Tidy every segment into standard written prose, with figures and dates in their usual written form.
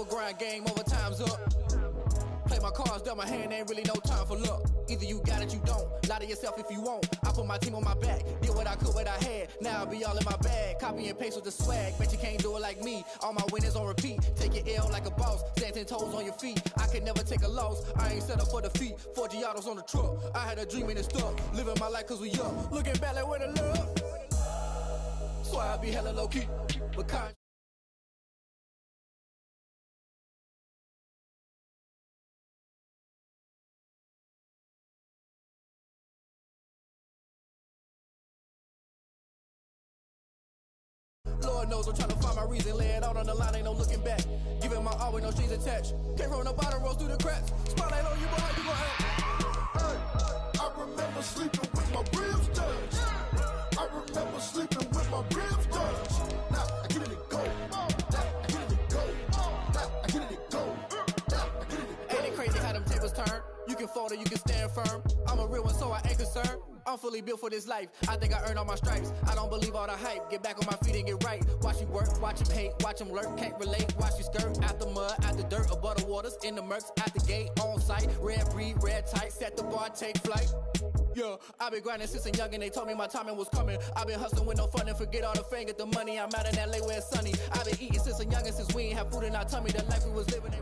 grind, game over, time's up. Play my cards, dealt my hand, ain't really no time for luck. Either you got it, you don't. Lie to yourself if you won't. I put my team on my back, did what I could, what I had. Now I'll be all in my bag, copy and paste with the swag. Bet you can't do it like me. All my winners on repeat. Take your L like a boss, stand 10 toes on your feet. I could never take a loss. I ain't set up for defeat. 4 Giottos on the truck. I had a dream and it stuck. Living my life cause we up. Looking back like where the love. So I be hella low key, but kind. Lord knows I'm trying to find my reason. Lay it out on the line, ain't no looking back. Giving my all with no strings attached. Came from the bottom, rose through the cracks. Spotlight on you, boy, how you gon' act? Hey, I remember sleeping with my ribs touched. I remember sleeping with my ribs touched. Now I get it to go. Now I get it to go. Now I get it to go. Now I get it to go. Ain't it crazy how them tables turn? You can fold or you can stand firm. I'm a real one, so I ain't concerned. I'm fully built for this life. I think I earned all my stripes. I don't believe all the hype. Get back on my feet and get right. Watch you work, watch him hate, watch him lurk. Can't relate, watch you skirt. Out the mud, out the dirt, above the waters, in the murks, at the gate, on site. Red breed, red tight, set the bar, take flight. Yeah, I've been grinding since a young and they told me my timing was coming. I've been hustling with no fun and forget all the fame, get the money. I'm out in LA where it's sunny. I've been eating since a young and since we ain't have food in our tummy. The life we was living in.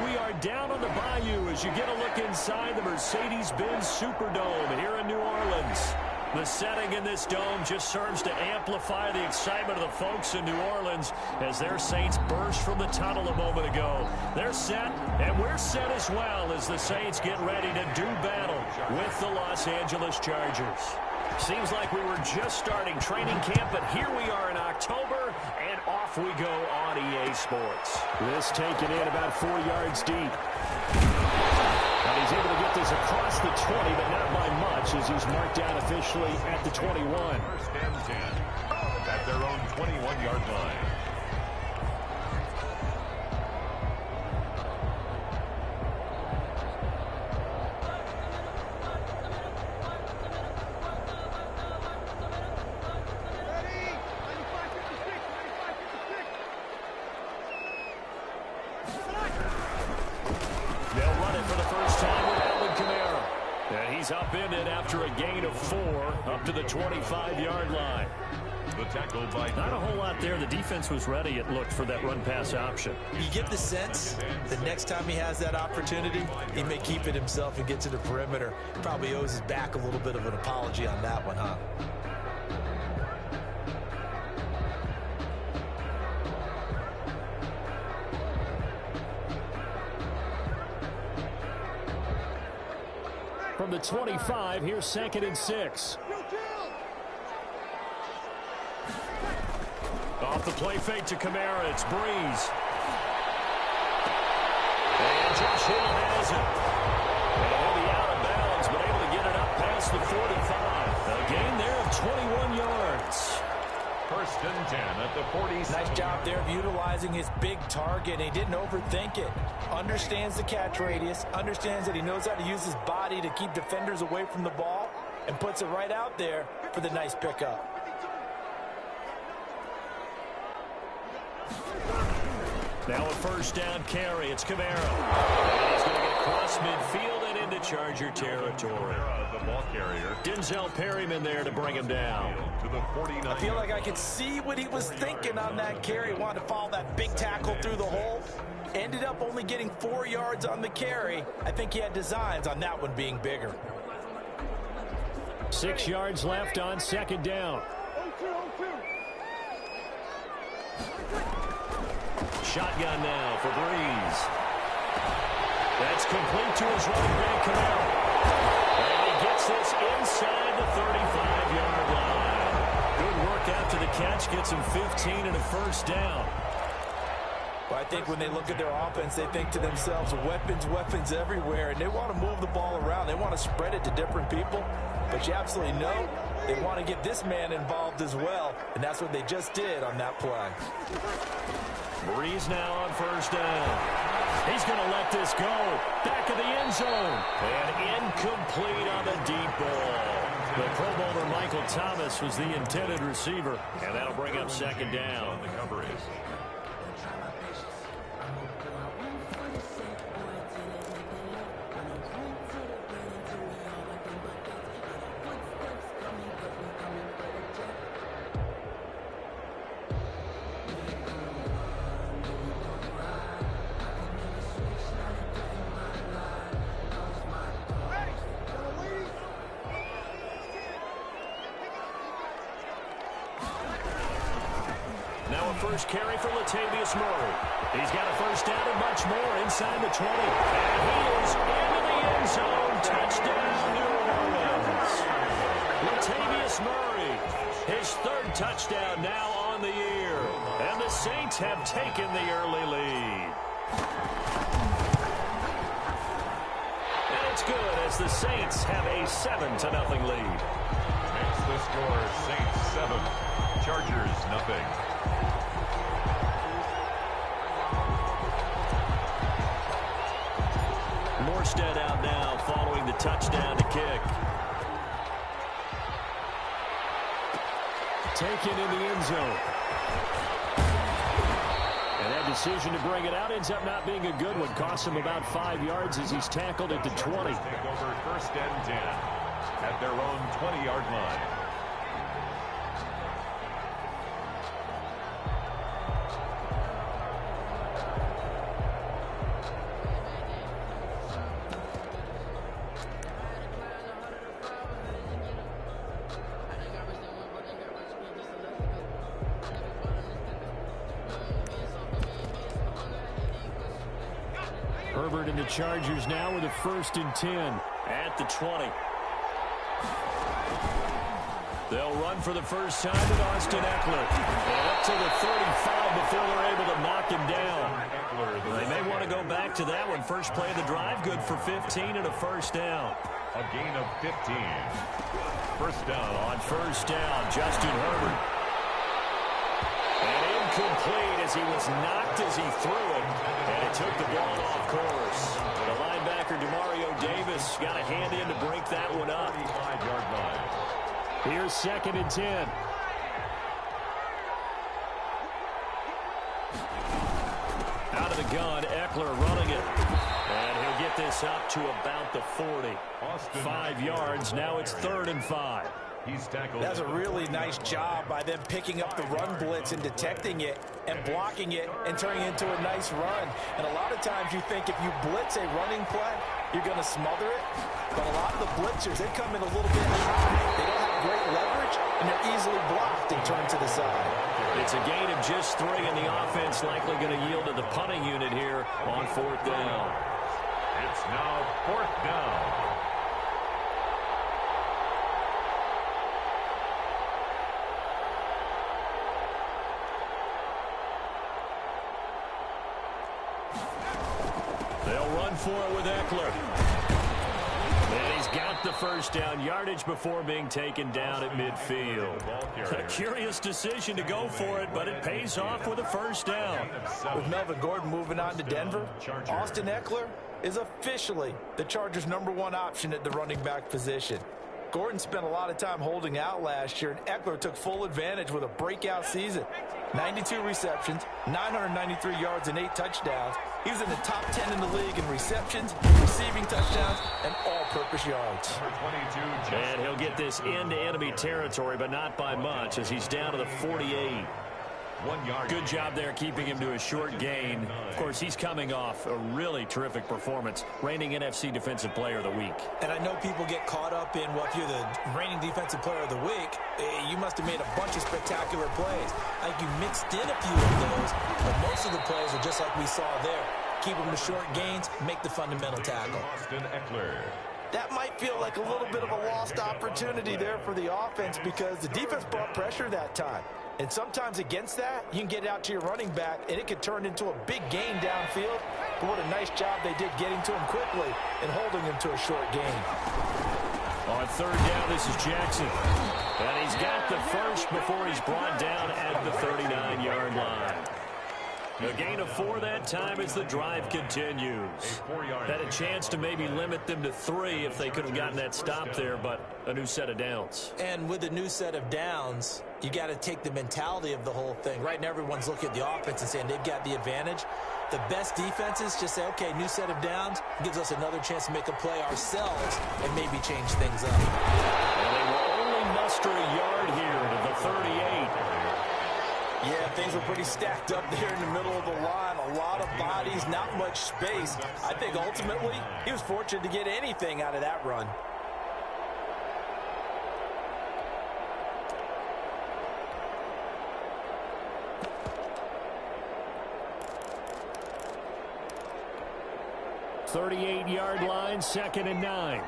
We are down on the bayou as you get a look inside the Mercedes-Benz Superdome here in New Orleans. The setting in this dome just serves to amplify the excitement of the folks in New Orleans as their Saints burst from the tunnel a moment ago. They're set, and we're set as well as the Saints get ready to do battle with the Los Angeles Chargers. Seems like we were just starting training camp, but here we are in October, and off we go on EA Sports. This taken in about 4 yards deep. And he's able to get this across the 20, but not by much as he's marked down officially at the 21. First and 10 at their own 21-yard line. Upended after a gain of 4 up to the 25-yard line. The tackle by not a whole lot there. The defense was ready, it looked, for that run-pass option. You get the sense that next time he has that opportunity, he may keep it himself and get to the perimeter. Probably owes his back a little bit of an apology on that one, huh? From the 25, here's 2nd and 6. Off the play fake to Kamara, it's Breeze. And Josh Hill has it. And he'll be out of bounds, but able to get it up past the 45. A gain there of 21 yards. First and 10 at the 46. Nice job there of utilizing his big target. He didn't overthink it. Understands the catch radius. Understands that he knows how to use his body to keep defenders away from the ball. And puts it right out there for the nice pickup. Now a first down carry. It's Kamara. And he's going to get across midfield and into Charger territory. The ball carrier. Denzel Perryman there to bring him down. To the 49. I feel like I could see what he was thinking on that carry. Wanted to follow that big tackle through the hole. Ended up only getting 4 yards on the carry. I think he had designs on that one being bigger. 6 yards left on 2nd down. Shotgun now for Breeze. That's complete to his running back, Kamara. And he gets this inside the 35-yard line. Good work after the catch. Gets him 15 and a first down. Well, I think when they look at their offense, they think to themselves, weapons, weapons everywhere, and they want to move the ball around. They want to spread it to different people. But you absolutely know they want to get this man involved as well, and that's what they just did on that play. Breeze now on first down. He's going to let this go. Back of the end zone. And incomplete on the deep ball. The Pro Bowler Michael Thomas was the intended receiver. And that'll bring up 2nd down. The coverage. Now a first carry for Latavius Murray. He's got a first down and much more inside the 20. And he is into the end zone. Touchdown, New Orleans. Latavius Murray, his third touchdown now on the year. And the Saints have taken the early lead. And it's good as the Saints have a 7-0 lead. Makes the score Saints 7, Chargers 0. Morstead out now following the touchdown to kick. Taken in the end zone. And that decision to bring it out ends up not being a good one. Costs him about 5 yards as he's tackled at the 20. Take over first and 10 at their own 20-yard line. Herbert and the Chargers now with a 1st and 10 at the 20. They'll run for the first time with Austin Eckler. And up to the 35 before they're able to knock him down. They may want to go back to that one. First play of the drive, good for 15 and a first down. A gain of 15. First down. On first down, Justin Herbert. And incomplete as he was knocked as he threw it. And it took the ball off course. The linebacker, Demario Davis, got a hand in to break that one up. 5-yard line. Here's 2nd and 10. Out of the gun, Eckler running it. And he'll get this up to about the 40. 5 yards, now it's 3rd and 5. He's tackled. That's a really nice job by them picking up the run blitz and detecting it and blocking it and turning it into a nice run. And a lot of times you think if you blitz a running play, you're going to smother it. But a lot of the blitzers, they come in a little bit high. They don't have great leverage, and they're easily blocked and turned to the side. It's a gain of just 3, and the offense likely going to yield to the punting unit here on 4th down. It's now 4th down. They'll run for it with Eckler. And he's got the first down yardage before being taken down at midfield. A curious decision to go for it, but it pays off with a first down. With Melvin Gordon moving on to Denver, Austin Eckler is officially the Chargers' #1 option at the running back position. Gordon spent a lot of time holding out last year, and Eckler took full advantage with a breakout season. 92 receptions, 993 yards, and 8 touchdowns. He was in the top 10 in the league in receptions, receiving touchdowns, and all-purpose yards. And he'll get this into enemy territory, but not by much, as he's down to the 48. 1 yard. Good job there keeping him to a short gain. Of course, he's coming off a really terrific performance, reigning NFC Defensive Player of the Week. And I know people get caught up in, well, if you're the reigning Defensive Player of the Week, you must have made a bunch of spectacular plays. I think you mixed in a few of those, but most of the plays are just like we saw there. Keep them to short gains, make the fundamental tackle. Austin Eckler. That might feel like a little bit of a lost opportunity there for the offense because the defense brought pressure that time. And sometimes against that, you can get out to your running back, and it could turn into a big gain downfield. But what a nice job they did getting to him quickly and holding him to a short gain. On 3rd down, this is Jackson. And he's got the first before he's brought down at the 39-yard line. A gain of 4 that time as the drive continues. Had a chance to maybe limit them to 3 if they could have gotten that stop there, but a new set of downs. And with a new set of downs, you got to take the mentality of the whole thing. Right now, everyone's looking at the offense and saying they've got the advantage. The best defenses just say, okay, new set of downs gives us another chance to make a play ourselves and maybe change things up. And they will only muster a yard here to the 38. Yeah, things were pretty stacked up there in the middle of the line. A lot of bodies, not much space. I think ultimately he was fortunate to get anything out of that run. 38-yard line, 2nd and 9.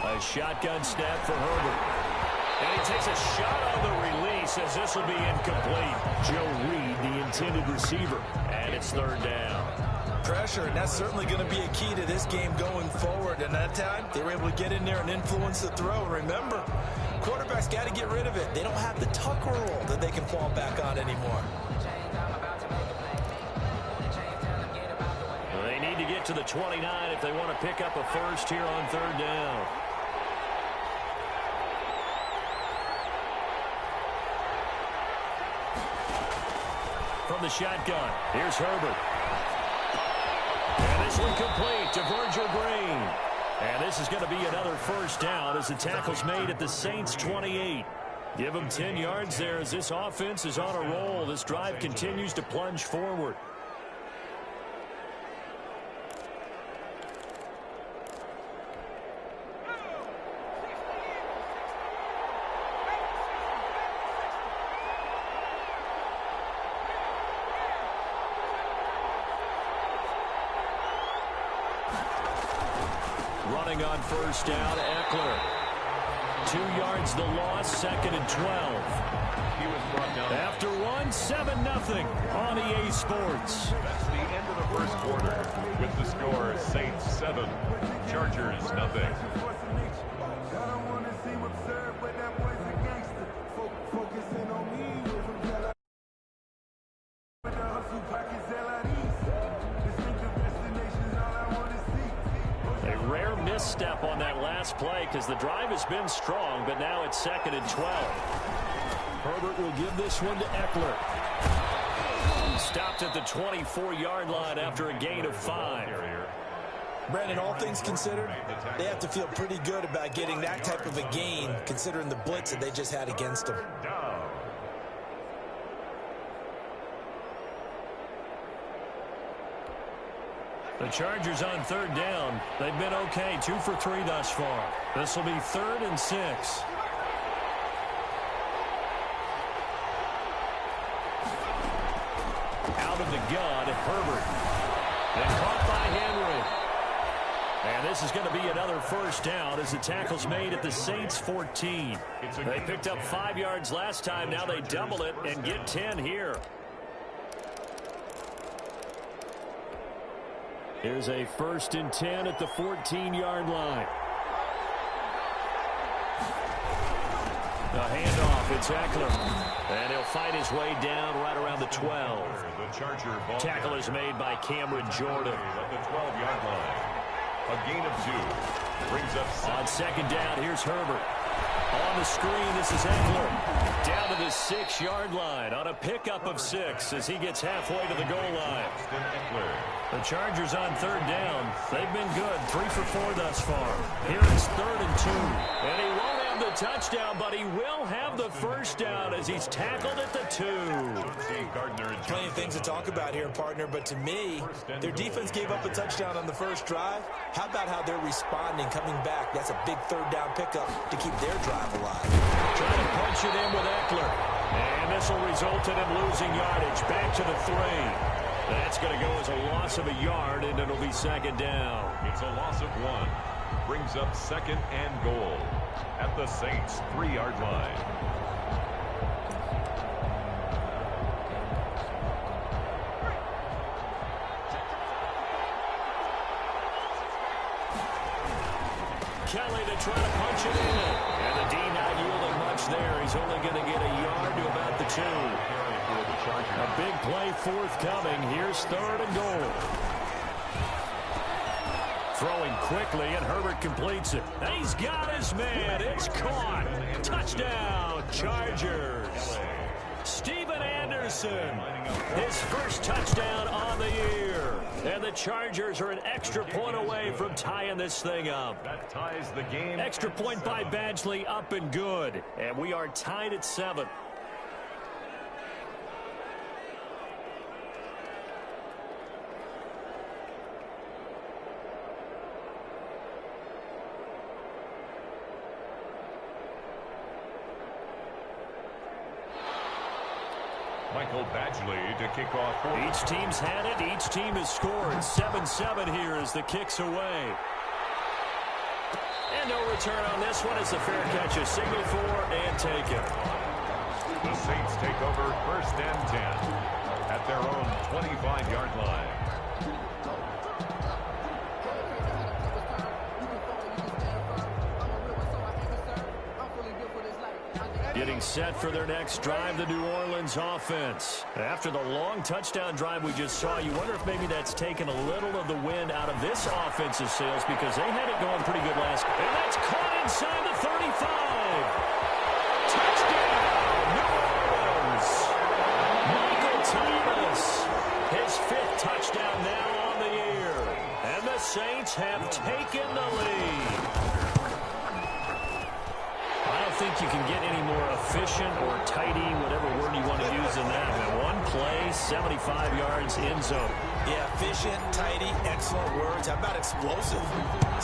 A shotgun snap for Herbert. And he takes a shot on the release as this will be incomplete. Joe Reed, the intended receiver. And it's 3rd down. Pressure, and that's certainly going to be a key to this game going forward. And that time, they were able to get in there and influence the throw. Remember, quarterbacks got to get rid of it. They don't have the tuck rule that they can fall back on anymore. They need to get to the 29 if they want to pick up a first here on 3rd down. From the shotgun, here's Herbert. And this one complete to Virgil Green. And this is going to be another first down as the tackle's made at the Saints' 28. Give them 10 yards there as this offense is on a roll. This drive continues to plunge forward. Running on first down, Eckler. 2 yards the loss, 2nd and 12. He was brought down. After one, 7-0 on EA Sports. That's the end of the first quarter with the score Saints 7, Chargers 0. Step on that last play because the drive has been strong, but now it's 2nd and 12. Herbert will give this one to Eckler. Stopped at the 24-yard line after a gain of 5. Brandon, all things considered, they have to feel pretty good about getting that type of a gain considering the blitz that they just had against them. The Chargers on 3rd down. They've been okay, 2 for 3 thus far. This will be 3rd and 6. Out of the gun, Herbert. And caught by Henry. And this is going to be another first down as the tackle's made at the Saints' 14. They picked up 5 yards last time. Now they double it and get 10 here. Here's a 1st and 10 at the 14-yard line. The handoff, it's Eckler. And he'll fight his way down right around the 12. Tackle is made by Cameron Jordan. At the 12-yard line. A gain of 2. Brings up on 2nd down, here's Herbert. On the screen, this is Eckler. Down to the 6-yard line on a pickup of 6 as he gets halfway to the goal line. The Chargers on 3rd down. They've been good, 3 for 4 thus far. Here it's 3rd and 2. And he won't have the touchdown, but he will have the first down as he's tackled at the 2. Plenty of things to talk about here, partner, but to me, their defense gave up a touchdown on the first drive. How about how they're responding, coming back? That's a big 3rd down pickup to keep their drive alive. Trying to punch it in with Eckler. And this will result in him losing yardage. Back to the 3. That's going to go as a loss of a yard, and it'll be 2nd down. It's a loss of 1. Brings up 2nd and goal at the Saints' 3-yard line. Kelly to try to punch it in. And the D not yielding much there. He's only going to get a yard to about the 2. A big play forthcoming. Here's 3rd and goal. Throwing quickly, and Herbert completes it. He's got his man. It's caught. Touchdown, Chargers. Steven Anderson, his first touchdown on the year. And the Chargers are an extra point away from tying this thing up. That ties the game. Extra point by Badgley, up and good. And we are tied at 7. Michael Badgley to kick off. Each team's had it. Each team has scored. 7-7 here as the kick's away. And no return on this one as the fair catch is signaled for and taken. The Saints take over 1st and 10 at their own 25-yard line. Getting set for their next drive, the New Orleans offense. After the long touchdown drive we just saw, you wonder if maybe that's taken a little of the wind out of this offensive sails because they had it going pretty good last. And that's caught inside the 35. Touchdown, New Orleans. Michael Thomas, his 5th touchdown now on the year. And the Saints have taken the lead. I don't think you can get any more efficient or tidy, whatever word you want to use in that. One play, 75 yards, end zone. Yeah, efficient, tidy, excellent words. How about explosive?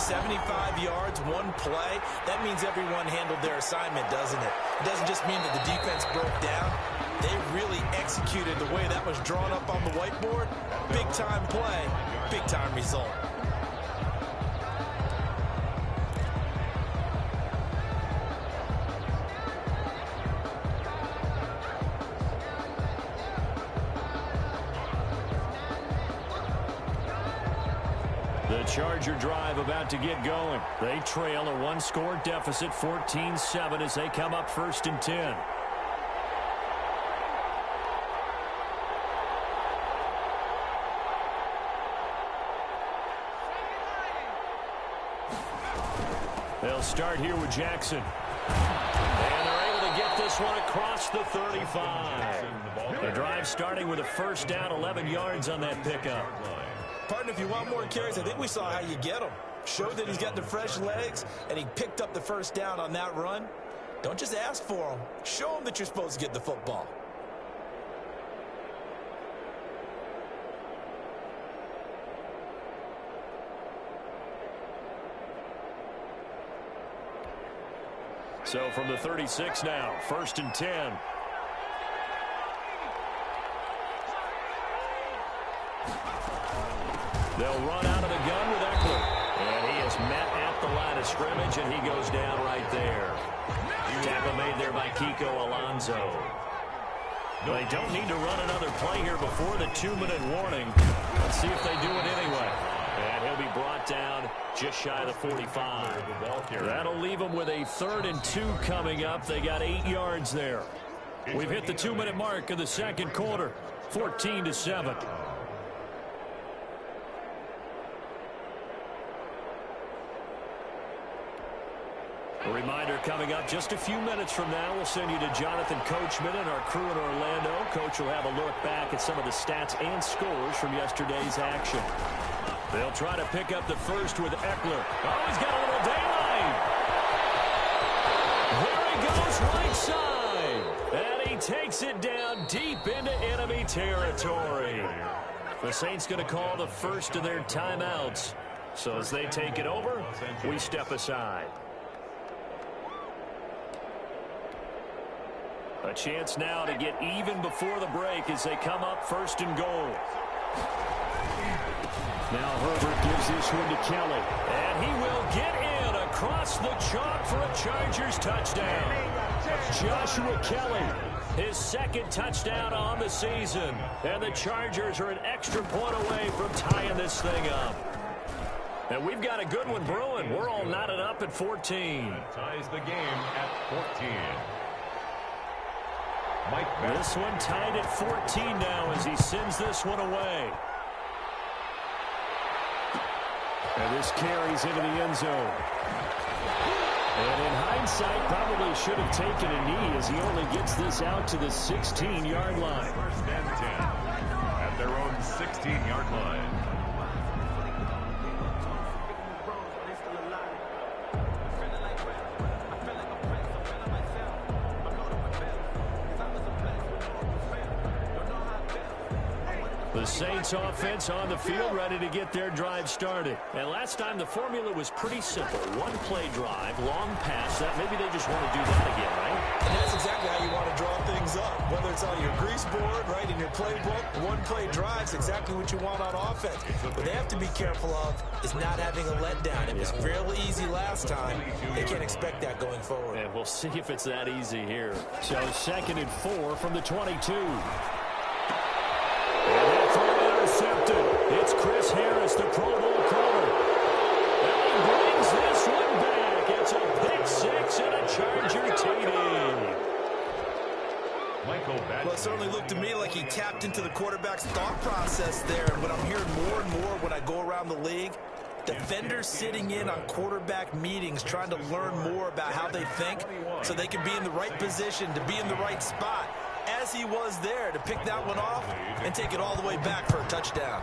75 yards, one play. That means everyone handled their assignment, doesn't it? It doesn't just mean that the defense broke down. They really executed the way that was drawn up on the whiteboard. Big-time play, big-time result. The Charger drive about to get going. They trail a one-score deficit, 14-7, as they come up 1st and 10. They'll start here with Jackson. And they're able to get this one across the 35. The drive starting with a 1st down, 11 yards on that pickup. Partner, if you want more carries, I think we saw how you get them. Showed that he's got the fresh legs, and he picked up the 1st down on that run. Don't just ask for them. Show them that you're supposed to get the football. So from the 36 now, 1st and 10. They'll run out of the gun with Eckler. And he is met at the line of scrimmage, and he goes down right there. Tackle made there by Kiko Alonso. They don't need to run another play here before the 2-minute warning. Let's see if they do it anyway. And he'll be brought down just shy of the 45. That'll leave them with a 3rd and 2 coming up. They got 8 yards there. We've hit the 2-minute mark of the 2nd quarter, 14-7. A reminder coming up just a few minutes from now, we'll send you to Jonathan Coachman and our crew in Orlando. Coach will have a look back at some of the stats and scores from yesterday's action. They'll try to pick up the first with Eckler. Oh, he's got a little daylight. There he goes, right side. And he takes it down deep into enemy territory. The Saints going to call the first of their timeouts. So as they take it over, we step aside. A chance now to get even before the break as they come up 1st and goal. Now Herbert gives this one to Kelly. And he will get in across the chalk for a Chargers touchdown. Joshua Kelly, his 2nd touchdown on the season. And the Chargers are an extra point away from tying this thing up. And we've got a good one brewing. We're all knotted up at 14. Ties the game at 14. This one tied at 14 now as he sends this one away. And this carries into the end zone. And in hindsight, probably should have taken a knee as he only gets this out to the 16-yard line. 1st and 10 at their own 16-yard line. The Saints offense on the field ready to get their drive started. And last time the formula was pretty simple. One play drive, long pass. That maybe they just want to do that again, right? And that's exactly how you want to draw things up. Whether it's on your grease board, right, in your playbook, one-play drives, exactly what you want on offense. What they have to be careful of is not having a letdown. It was fairly easy last time. They can't expect that going forward. And we'll see if it's that easy here. So 2nd and 4 from the 22. And that throw intercepted. It's Chris Harris, the Pro Bowl corner. And he brings this one back. It's a pick six and a Charger TD. Well, it certainly looked to me like he tapped into the quarterback's thought process there. And what I'm hearing more and more when I go around the league, defenders sitting in on quarterback meetings trying to learn more about how they think so they can be in the right position to be in the right spot, as he was there to pick that one off and take it all the way back for a touchdown.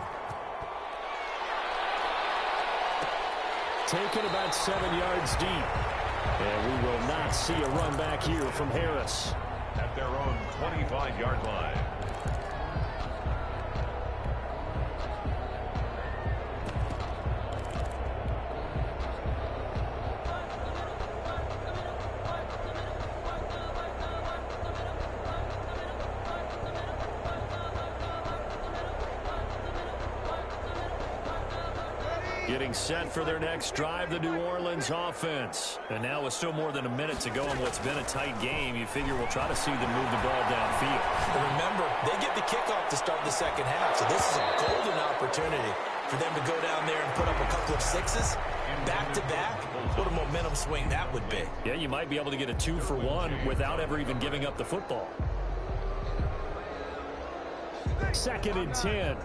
Taken about 7 yards deep. And we will not see a run back here from Harris. At their own 25-yard line. Getting set for their next drive, the New Orleans offense. And now with still more than a minute to go in what's been a tight game, you figure we'll try to see them move the ball downfield. And remember, they get the kickoff to start the second half, so this is a golden opportunity for them to go down there and put up a couple of sixes back-to-back. What a momentum swing that would be. Yeah, you might be able to get a 2-for-1 without ever even giving up the football. 2nd and 10.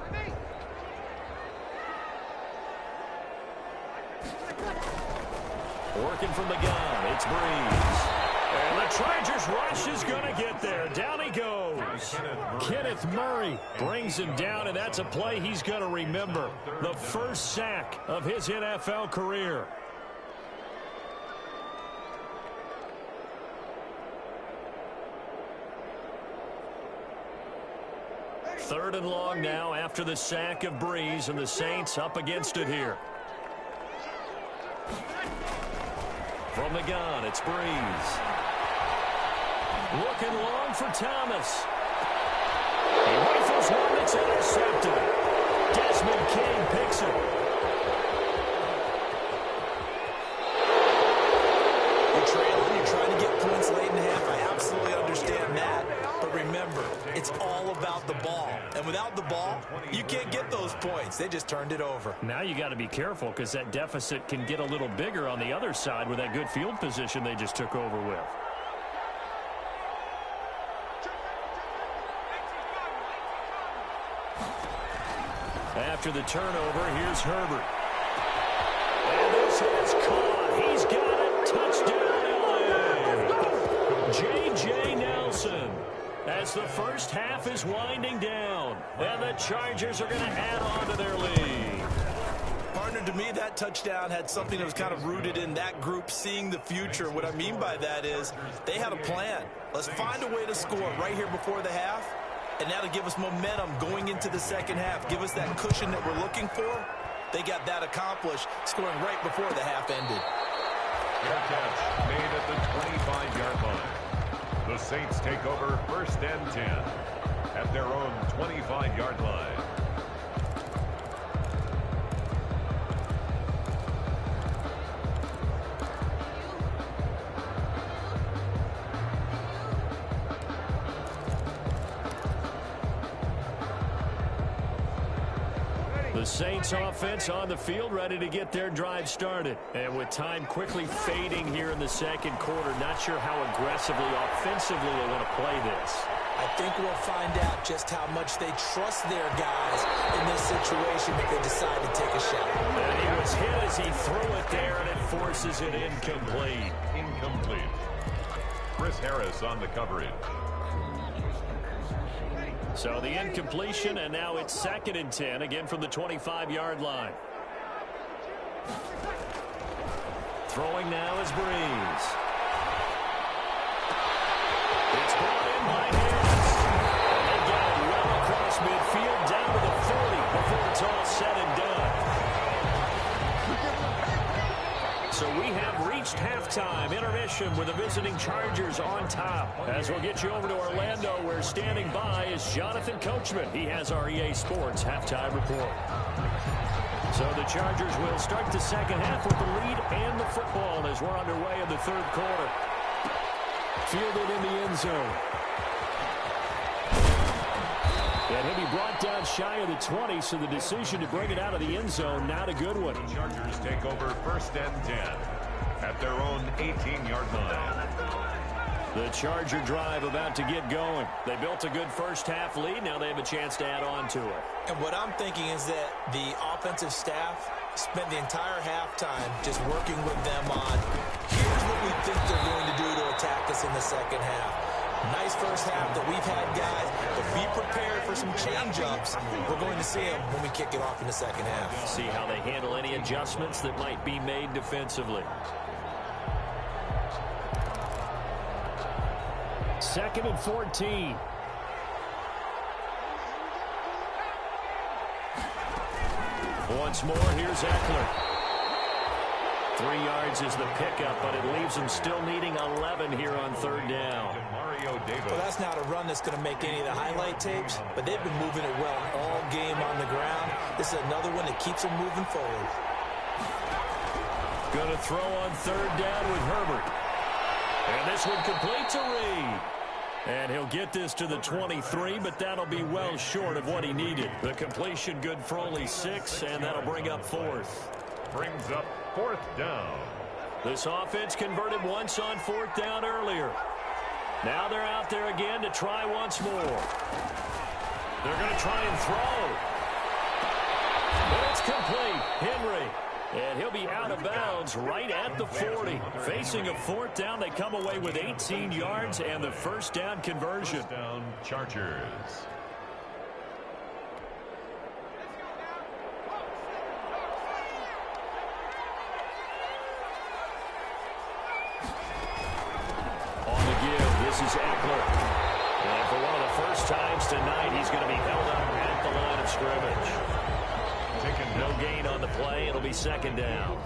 Working from the gun, it's Breeze. And the Chargers rush is going to get there. Down he goes. Kenneth Murray brings him down, and that's a play he's going to remember. The first sack of his NFL career. Third and long now after the sack of Breeze, and the Saints up against it here. From the gun, it's Breeze. Looking long for Thomas. He rifles one that's intercepted. Desmond King picks it. You're trailing, you're trying to get points late in the half. I absolutely understand that. But remember, it's all about the ball. And without the ball, you can't get those points. They just turned it over. Now you got to be careful because that deficit can get a little bigger on the other side with that good field position they just took over with. After the turnover, here's Herbert. And this is caught. He's got it. Touchdown, LA. J.J. Nelson. As the first half is winding down, and the Chargers are going to add on to their lead. Partner, to me, that touchdown had something that was kind of rooted in that group seeing the future. What I mean by that is they had a plan. Let's find a way to score right here before the half, and that'll give us momentum going into the second half. Give us that cushion that we're looking for. They got that accomplished, scoring right before the half ended. Fair catch made at the 25-yard line. The Saints take over 1st and 10 at their own 25-yard line. The Saints offense on the field, ready to get their drive started. And with time quickly fading here in the second quarter, not sure how aggressively, offensively they want to play this. I think we'll find out just how much they trust their guys in this situation if they decide to take a shot. And he was hit as he threw it there, and it forces it incomplete. Incomplete. Chris Harris on the coverage. So the incompletion, and now it's 2nd and 10, again from the 25-yard line. Throwing now is Breeze. It's brought in by Harris. And they got it well across midfield, down to the 40 before it's all said and done. So we have reached halftime intermission with the visiting Chargers on top. As we'll get you over to Orlando, where standing by is Jonathan Coachman. He has our EA Sports halftime report. So the Chargers will start the second half with the lead and the football as we're underway in the third quarter. Fielded in the end zone. And he'll be brought down shy of the 20, so the decision to bring it out of the end zone, not a good one. The Chargers take over 1st and 10 at their own 18-yard line. The Charger drive about to get going. They built a good first-half lead. Now they have a chance to add on to it. And what I'm thinking is that the offensive staff spent the entire halftime just working with them on, here's what we think they're going to do to attack us in the second half. Nice first half that we've had, guys, but be prepared for some change-ups. We're going to see them when we kick it off in the second half. See how they handle any adjustments that might be made defensively. 2nd and 14. Once more, here's Eckler. 3 yards is the pickup, but it leaves them still needing 11 here on 3rd down. Well, that's not a run that's going to make any of the highlight tapes, but they've been moving it well all game on the ground. This is another one that keeps them moving forward. Going to throw on 3rd down with Herbert. And this one complete to Reed. And he'll get this to the 23, but that'll be well short of what he needed. The completion good for only 6, and that'll bring up 4th. Brings up 4th down. This offense converted once on 4th down earlier. Now they're out there again to try once more. They're going to try and throw. But it's complete. Henry. And he'll be out of bounds right at the 40. Facing a 4th down, they come away with 18 yards and the 1st down conversion. 1st down, Chargers. On the give, this is Eckler. And for one of the first times tonight, he's going to be held up at the line of scrimmage. No gain on the play. It'll be 2nd down.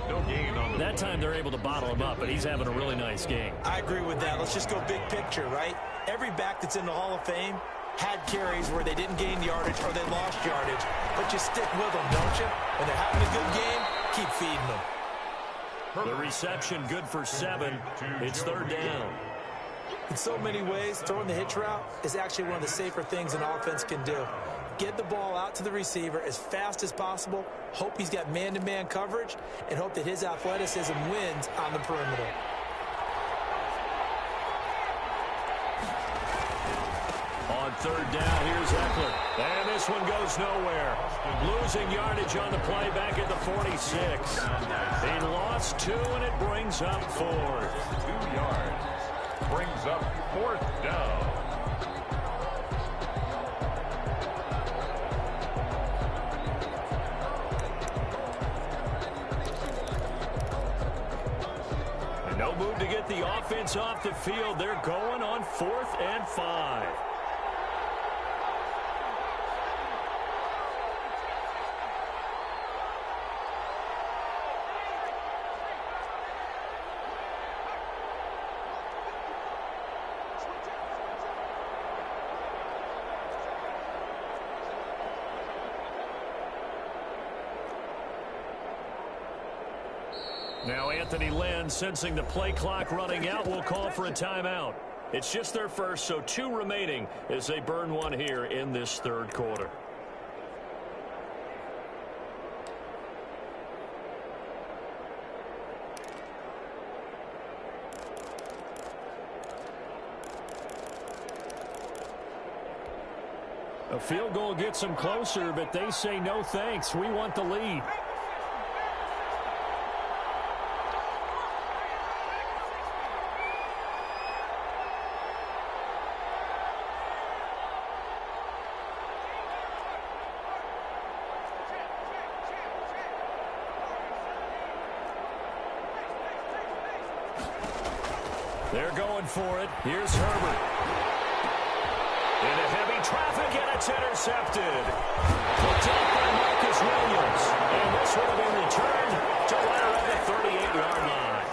No gain on the That time they're able to bottle him up, but he's having a really nice game. I agree with that. Let's just go big picture, right? Every back that's in the Hall of Fame had carries where they didn't gain yardage or they lost yardage, but you stick with them, don't you? When they're having a good game, keep feeding them. The reception good for 7. It's 3rd down. In so many ways, throwing the hitch route is actually one of the safer things an offense can do. Get the ball out to the receiver as fast as possible, hope he's got man-to-man coverage, and hope that his athleticism wins on the perimeter. On 3rd down, here's Eckler. And this one goes nowhere. Losing yardage on the play back at the 46. He lost 2, and it brings up 4th. 2 yards. Brings up 4th down. No move to get the offense off the field. They're going on 4th and 5. Now Anthony Lynn, sensing the play clock running out, will call for a timeout. It's just their first, so 2 remaining as they burn one here in this 3rd quarter. A field goal gets them closer, but they say no thanks. We want the lead. They're going for it. Here's Herbert. In a heavy traffic, and it's intercepted. Picked up by Marcus Williams. And this would have been returned to right around the 38-yard line.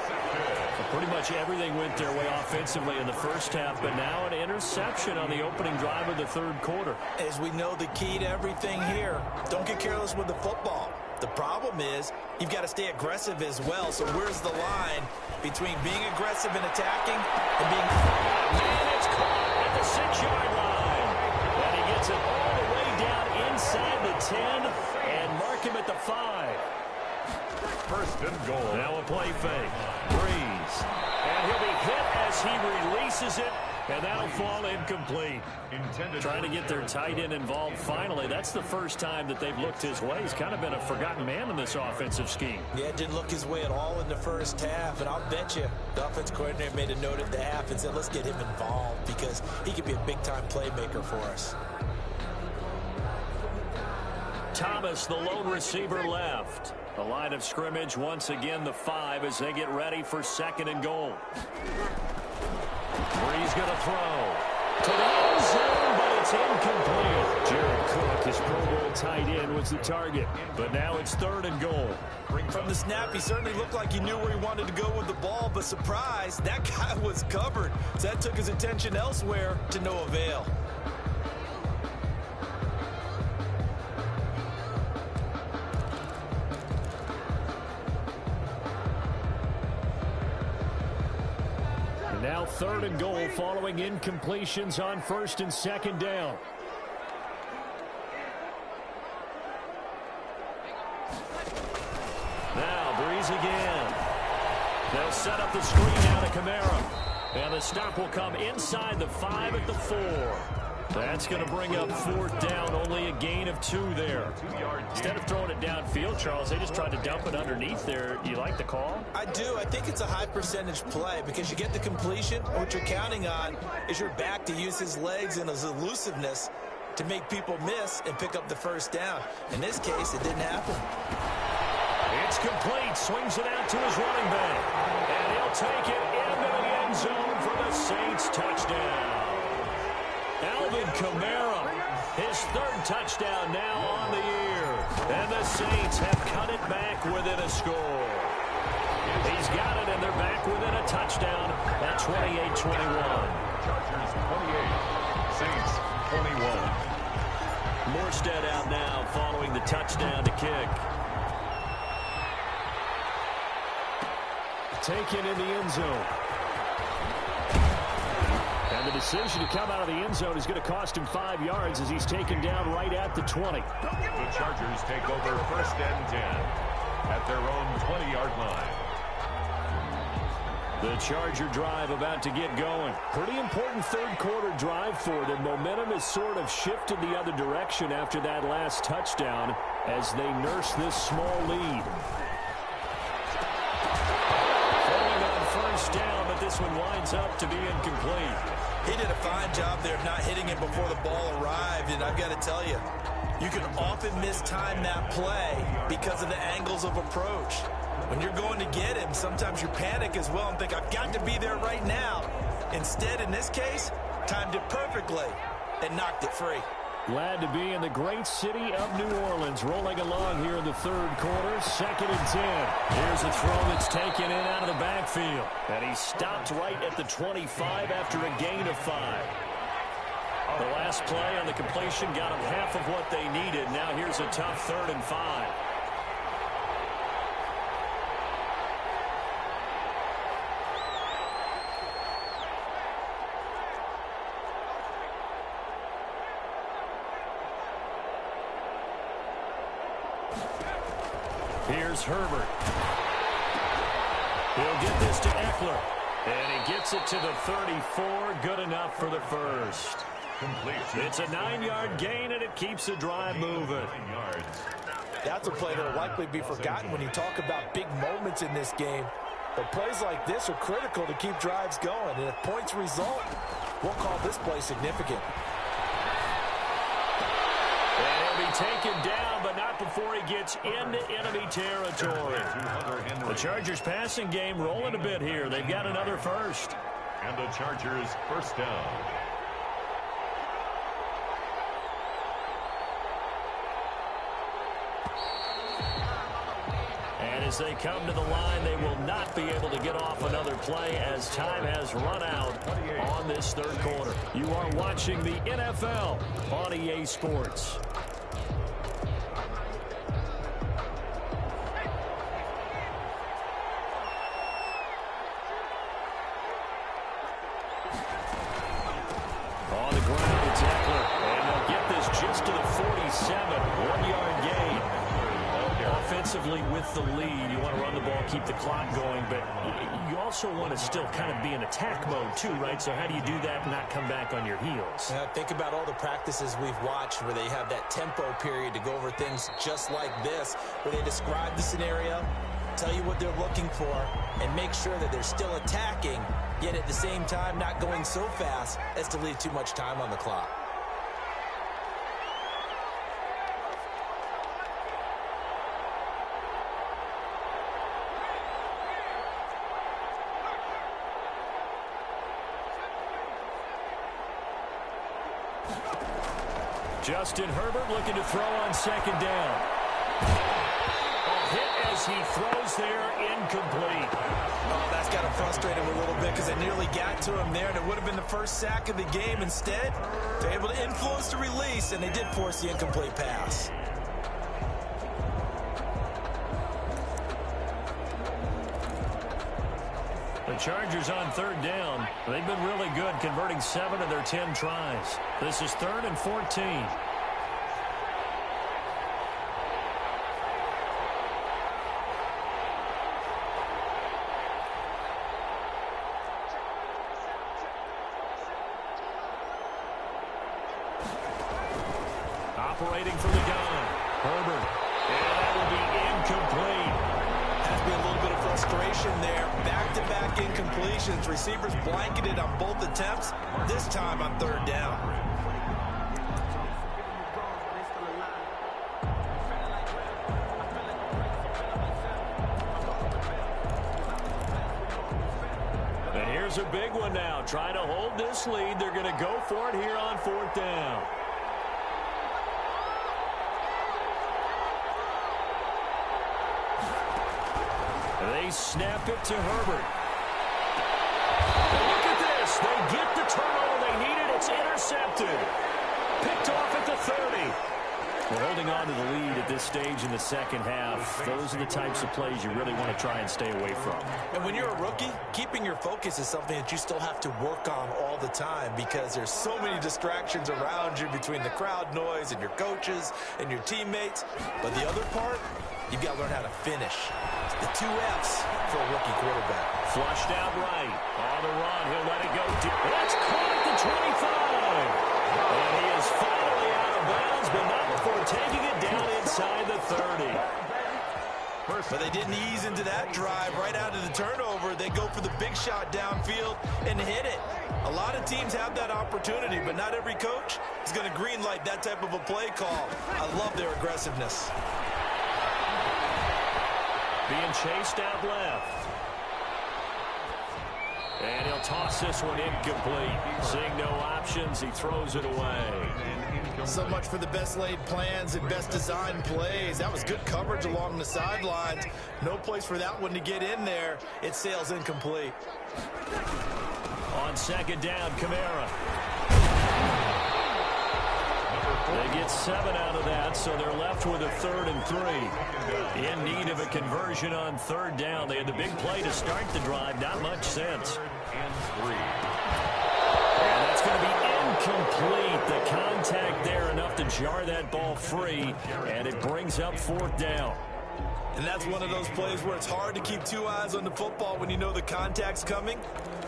So pretty much everything went their way offensively in the first half, but now an interception on the opening drive of the third quarter. As we know, the key to everything here, don't get careless with the football. The problem is you've got to stay aggressive as well. So where's the line between being aggressive and attacking and being... And it's caught at the 6-yard line. And he gets it all the way down inside the 10 and mark him at the 5. First and goal. Now a play fake. Breeze. And he'll be hit as he releases it. And that'll fall incomplete. Trying to get their tight end involved finally. That's the first time that they've looked his way. He's kind of been a forgotten man in this offensive scheme. Yeah, it didn't look his way at all in the first half. And I'll bet you the offense coordinator made a note at the half and said, let's get him involved because he could be a big-time playmaker for us. Thomas, the lone receiver, left. The line of scrimmage, once again, the 5 as they get ready for second and goal. Breeze going to throw to the end zone, but it's incomplete. Jared Cook, his Pro Bowl tight end, was the target. But now it's third and goal. From the snap, he certainly looked like he knew where he wanted to go with the ball, but surprise, that guy was covered. So that took his attention elsewhere to no avail. Now third and goal following incompletions on first and second down. Now Breeze again. They'll set up the screen now to Kamara. And the stop will come inside the 5 at the 4. That's going to bring up fourth down, only a gain of 2 there. Instead of throwing it downfield, Charles, they just tried to dump it underneath there. You like the call? I do. I think it's a high percentage play because you get the completion. What you're counting on is your back to use his legs and his elusiveness to make people miss and pick up the first down. In this case, it didn't happen. It's complete. Swings it out to his running back. And he'll take it into the end zone for the Saints touchdown. Alvin Kamara, his third touchdown now on the year. And the Saints have cut it back within a score. He's got it, and they're back within a touchdown at 28-21. Chargers 28, Saints 21. Morstead out now following the touchdown to kick. Taken in the end zone. And the decision to come out of the end zone is going to cost him 5 yards as he's taken down right at the 20. The Chargers take over first and 10 at their own 20-yard line. The Charger drive about to get going. Pretty important third quarter drive for them. Momentum has sort of shifted the other direction after that last touchdown as they nurse this small lead. Falling on first down, but this one winds up to be incomplete. He did a fine job there of not hitting it before the ball arrived, and I've got to tell you, you can often mistime that play because of the angles of approach. When you're going to get him, sometimes you panic as well and think, I've got to be there right now. Instead, in this case, timed it perfectly and knocked it free. Glad to be in the great city of New Orleans, rolling along here in the third quarter, second and 10. Here's a throw that's taken in out of the backfield. And he stopped right at the 25 after a gain of 5. The last play on the completion got them half of what they needed. Now here's a tough 3rd and 5. Here's Herbert. He'll get this to Eckler. And he gets it to the 34. Good enough for the first. Complete. It's a 9-yard gain, and it keeps the drive moving. That's a play that will likely be forgotten when you talk about big moments in this game. But plays like this are critical to keep drives going. And if points result, we'll call this play significant. And he'll be taken down, but not before he gets into enemy territory. The Chargers passing game rolling a bit here. They've got another first. And the Chargers first down. And as they come to the line, they will not be able to get off another play as time has run out on this third quarter. You are watching the NFL on EA Sports. On the ground, it's Eckler. And they'll get this just to the 47. 1-yard gain. Offensively with the lead, you want to run the ball, keep the clock going, but you also want to still kind of be in attack mode too, right? So how do you do that and not come back on your heels? Yeah, think about all the practices we've watched where they have that tempo period to go over things just like this, where they describe the scenario, tell you what they're looking for, and make sure that they're still attacking, yet at the same time not going so fast as to leave too much time on the clock. Justin Herbert looking to throw on second down. A hit as he throws there, incomplete. Oh, that's got to frustrate him a little bit because they nearly got to him there, and it would have been the first sack of the game. Instead, they're able to influence the release, and they did force the incomplete pass. The Chargers on third down. They've been really good, converting 7 of their 10 tries. This is 3rd and 14. Operating from the gun. Herbert. And that will be incomplete. Has been a little bit of frustration there. Back-to-back incompletions. Receivers blanketed on both attempts, this time on third down. And here's a big one now. Trying to hold this lead. They're going to go for it here on 4th down. They snap it to Herbert. Look at this. They get the turnover they needed. It's intercepted. Picked off at the 30. We're holding on to the lead at this stage in the second half. Those are the types of plays you really want to try and stay away from. And when you're a rookie, keeping your focus is something that you still have to work on all the time because there's so many distractions around you between the crowd noise and your coaches and your teammates. But the other part, you've got to learn how to finish. The 2 F's for a rookie quarterback. Flushed out right. On the run. He'll let it go. That's caught at the 25. And he is finally out of bounds, but not before taking it down inside the 30. But they didn't ease into that drive right out of the turnover. They go for the big shot downfield and hit it. A lot of teams have that opportunity, but not every coach is going to greenlight that type of a play call. I love their aggressiveness. Being chased out left. And he'll toss this one incomplete. Seeing no options, he throws it away. So much for the best laid plans and best designed plays. That was good coverage along the sidelines. No place for that one to get in there. It sails incomplete. On second down, Kamara. They get 7 out of that, so they're left with a 3rd and 3. In need of a conversion on 3rd down. They had the big play to start the drive. Not much sense. And that's going to be incomplete. The contact there enough to jar that ball free, and it brings up 4th down. And that's one of those plays where it's hard to keep 2 eyes on the football when you know the contact's coming,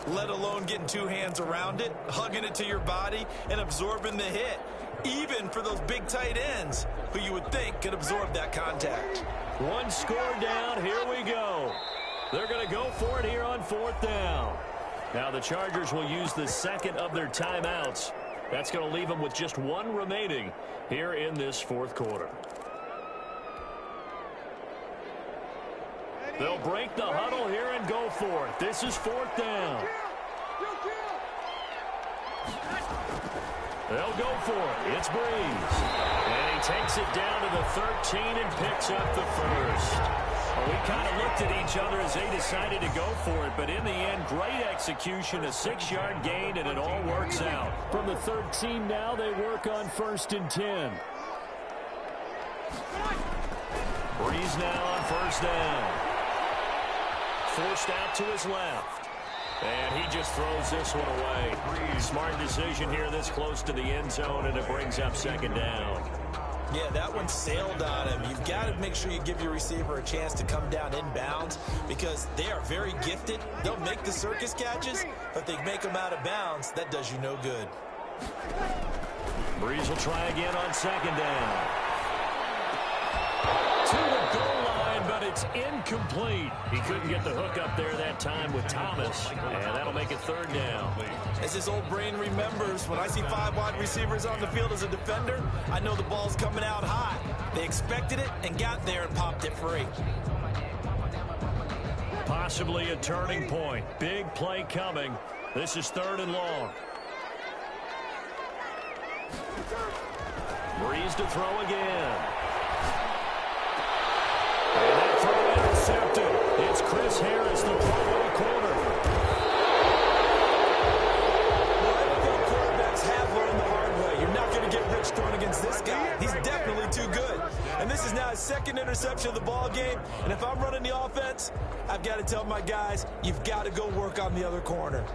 let alone getting 2 hands around it, hugging it to your body, and absorbing the hit. Even for those big tight ends who you would think could absorb that contact. 1 score down. Here we go. They're going to go for it here on 4th down. Now the Chargers will use the second of their timeouts. That's going to leave them with just 1 remaining here in this 4th quarter. They'll break the huddle here and go for it. This is 4th down. They'll go for it. It's Breeze. And he takes it down to the 13 and picks up the first. Well, we kind of looked at each other as they decided to go for it, but in the end, great execution, a 6-yard gain, and it all works out. From the 13 now, they work on 1st and 10. Breeze now on 1st down. Forced out to his left. And he just throws this one away. Smart decision here this close to the end zone, and it brings up 2nd down. Yeah, that one sailed on him. You've got to make sure you give your receiver a chance to come down inbounds because they are very gifted. They'll make the circus catches, but they make them out of bounds. That does you no good. Breeze will try again on 2nd down. To the goal line, but it's incomplete. He couldn't get the hook up there that time with Thomas, and that'll make it 3rd down. As his old brain remembers, when I see 5 wide receivers on the field as a defender, I know the ball's coming out hot. They expected it and got there and popped it free. Possibly a turning point. Big play coming. This is 3rd and long. Breeze to throw again. And that throw intercepted. It's Chris Harris, the pro corner. Well, NFL quarterbacks have learned the hard way. You're not going to get rich throwing against this guy. He's definitely too good. And this is now his 2nd interception of the ball game. And if I'm running the offense, I've got to tell my guys, you've got to go work on the other corner.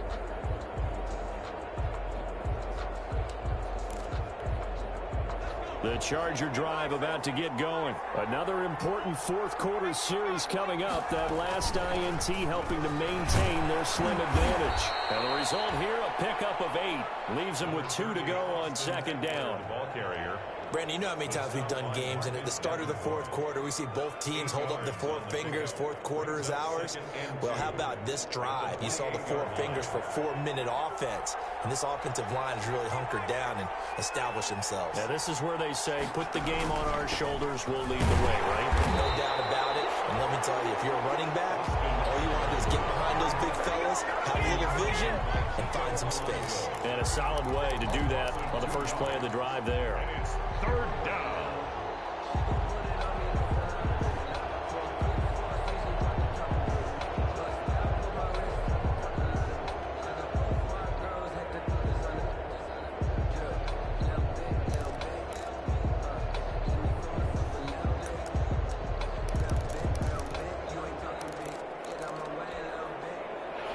The Charger drive about to get going. Another important 4th quarter series coming up. That last INT helping to maintain their slim advantage. And the result here, a pickup of 8. Leaves them with 2 to go on 2nd down. Ball carrier. Brandon, you know how many times we've done games, and at the start of the 4th quarter, we see both teams hold up the 4 fingers. 4th quarter is ours. Well, how about this drive? You saw the 4 fingers for 4-minute offense, and this offensive line has really hunkered down and established themselves. Now, this is where they say, put the game on our shoulders, we'll lead the way, right? No doubt about it. And let me tell you, if you're a running back, all you want to do is get behind those big fellas, have a little vision, and find some space. And a solid way to do that on the first play of the drive there. 3rd down.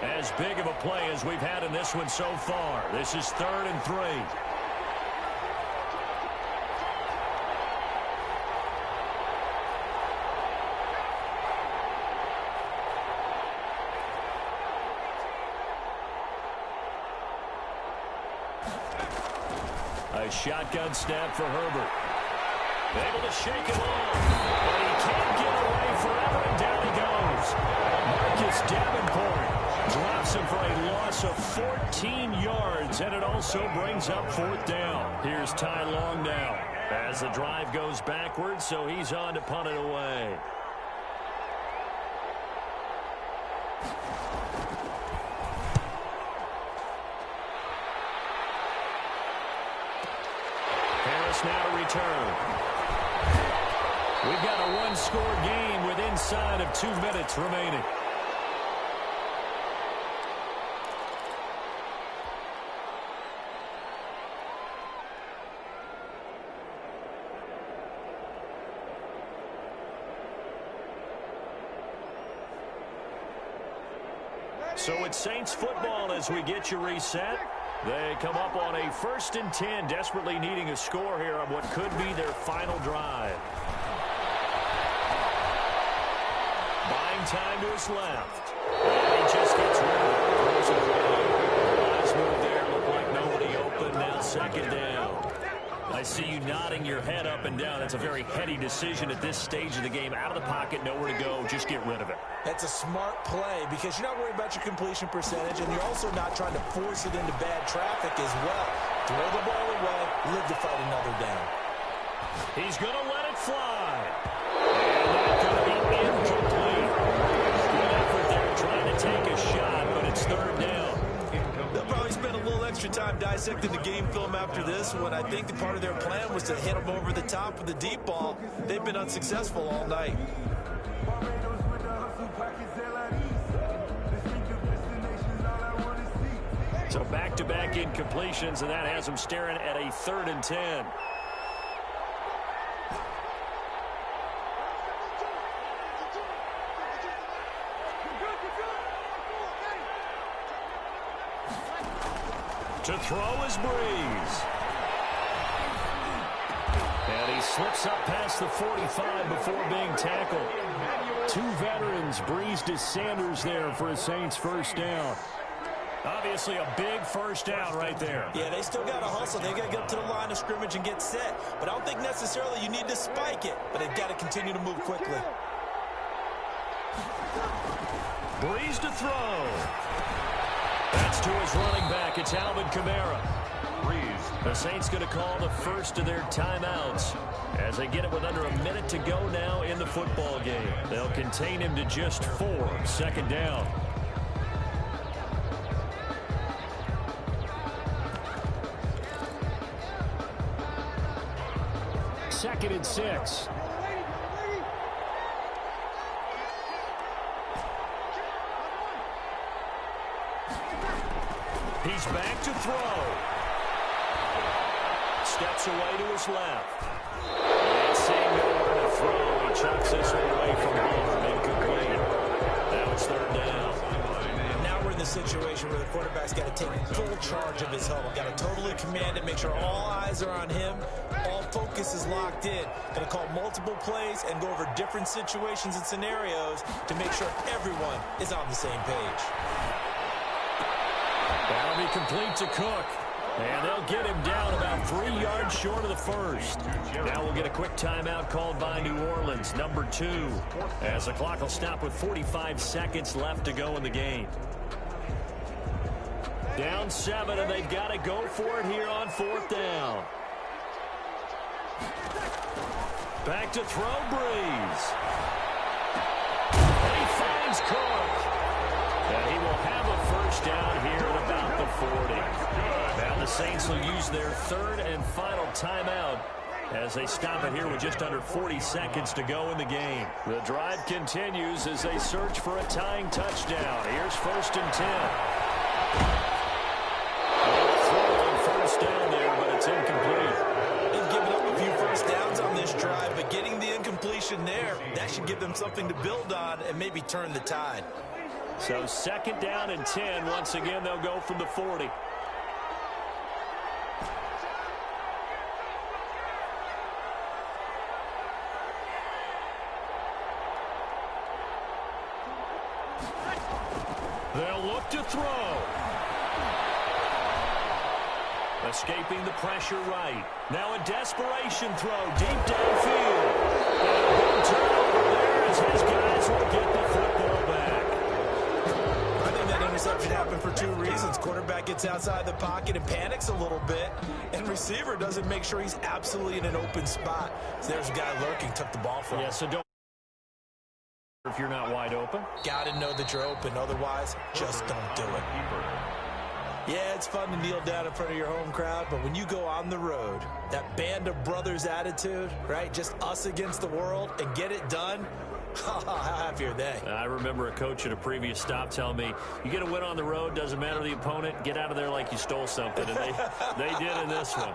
As big of a play as we've had in this one so far. This is 3rd and 3. A shotgun snap for Herbert. Able to shake it off, but he can't get away forever, and down he goes. Marcus Davenport drops him for a loss of 14 yards, and it also brings up 4th down. Here's Ty Long now as the drive goes backwards, so he's on to punt it away. Harris now to return. We've got a one-score game with inside of 2 minutes remaining. So it's Saints football as we get you reset. They come up on a 1st and 10, desperately needing a score here on what could be their final drive. Buying time to his left. And he just gets rid of it. Throws it away. Nice move there. Looked like nobody open. Now 2nd down. I see you nodding your head up and down. That's a very heady decision at this stage of the game. Out of the pocket, nowhere to go. Just get rid of it. That's a smart play because you're not worried about your completion percentage, and you're also not trying to force it into bad traffic as well. Throw the ball away, live to fight another down. He's going to let it fly. And that's going to be incomplete. Good effort there trying to take a shot, but it's 3rd down. They'll probably spend a little extra time dissecting the game film after this one. I think the part of their plan was to hit them over the top with the deep ball. They've been unsuccessful all night. So back-to-back incompletions, and that has him staring at a 3rd and 10. To throw is Breeze. And he slips up past the 45 before being tackled. 2 veterans, Breeze to Sanders there for a Saints first down. Obviously a big first down right there. Yeah, they still got to hustle. They got to get up to the line of scrimmage and get set. But I don't think necessarily you need to spike it. But they've got to continue to move quickly. Breeze to throw. That's to his running back. It's Alvin Kamara. Breeze. The Saints going to call the first of their timeouts as they get it with under a minute to go now in the football game. They'll contain him to just 4. 2nd down. Second and 6. He's back to throw. Steps away to his left. And seeing nowhere to throw, he chucks this one away from home. Incomplete. Now it's 3rd down. Now we're in the situation where the quarterback's got to take full charge of his huddle. Got to totally command it, make sure all eyes are on him. All focus is locked in. Got to call multiple plays and go over different situations and scenarios to make sure everyone is on the same page. That'll be complete to Cook. And they'll get him down about 3 yards short of the first. Now we'll get a quick timeout called by New Orleans, number 2, as the clock will stop with 45 seconds left to go in the game. Down 7, and they've got to go for it here on 4th down. Back to throw, Breeze. And he finds Cook. And he will have a first down here at about the 40. Now the Saints will use their 3rd and final timeout as they stop it here with just under 40 seconds to go in the game. The drive continues as they search for a tying touchdown. Here's 1st and 10. First down there, but it's incomplete. They've given up a few first downs on this drive, but getting the incompletion there, that should give them something to build on and maybe turn the tide. So 2nd down and 10. Once again, they'll go from the 40. They'll look to throw. Escaping the pressure right. Now a desperation throw deep downfield. And a big turnover there as his guys will get the football back. I think that interception happened for 2 reasons. Quarterback gets outside the pocket and panics a little bit, and receiver doesn't make sure he's absolutely in an open spot. So there's a guy lurking, took the ball from him. Yeah, so don't if you're not wide open. Got to know that you're open. Otherwise, just don't do it. Yeah, it's fun to kneel down in front of your home crowd, but when you go on the road, that band of brothers attitude, right? Just us against the world and get it done. How happy are they? I remember a coach at a previous stop telling me, you get a win on the road, doesn't matter the opponent, get out of there like you stole something. And they did in this one.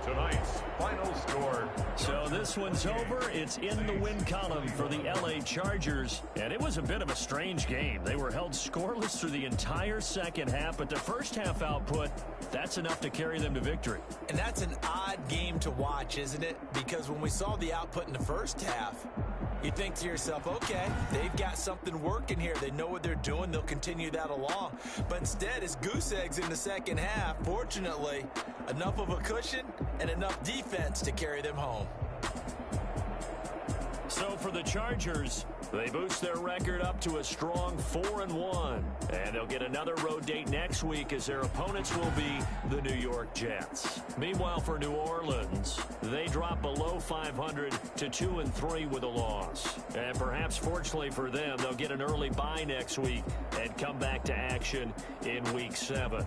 Tonight's final score. So this one's over. It's in the win column for the LA Chargers. And it was a bit of a strange game. They were held scoreless through the entire second half, but their first half output, that's enough to carry them to victory. And that's an odd game to watch, isn't it? Because when we saw the output in the first half, you think to yourself, okay, they've got something working here. They know what they're doing. They'll continue that along. But instead, it's goose eggs in the second half. Fortunately, enough of a cushion and enough defense to carry them home. So for the Chargers, they boost their record up to a strong 4-1. And they'll get another road date next week as their opponents will be the New York Jets. Meanwhile, for New Orleans, they drop below 500 to 2-3 with a loss. And perhaps fortunately for them, they'll get an early bye next week and come back to action in Week 7.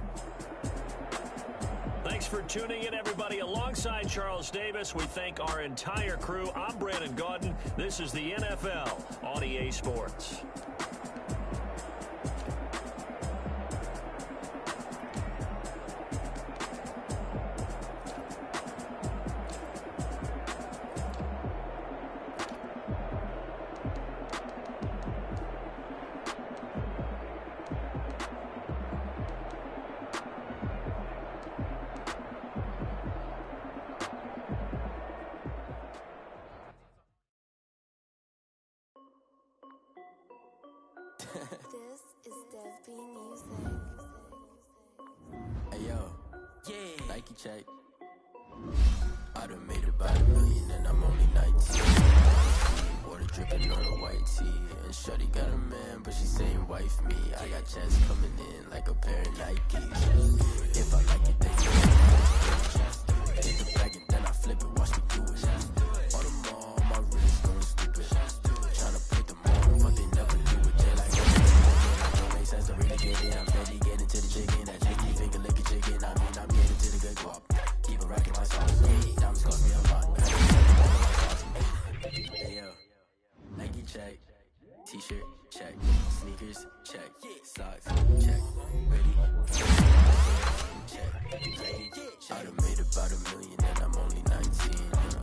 Thanks for tuning in, everybody. Alongside Charles Davis, we thank our entire crew. I'm Brandon Gaudin. This This is the NFL on EA Sports. This is Dev B Music. Hey yo, yeah, Nike check. I done made about $1 million and I'm only 19. Water dripping on a white tee. And shorty got a man, but she saying wife me. I got checks coming in like a pair of Nikes. If I like it, then you hit the bag and then I flip it, watch me do it. All the more on my wrist going stupid. Tryna put them on, but they never do it. They like, don't make sense to really get it. I'm steady getting to the chicken. That chicken finger licking chicken. I mean, I'm getting to the good guap. Keep a rack in my sauce. Diamonds cost me a lot. Hey yo, Nike check. T-shirt check. Sneakers check. Socks check. Ready check. I done made about $1 million and I'm only 19.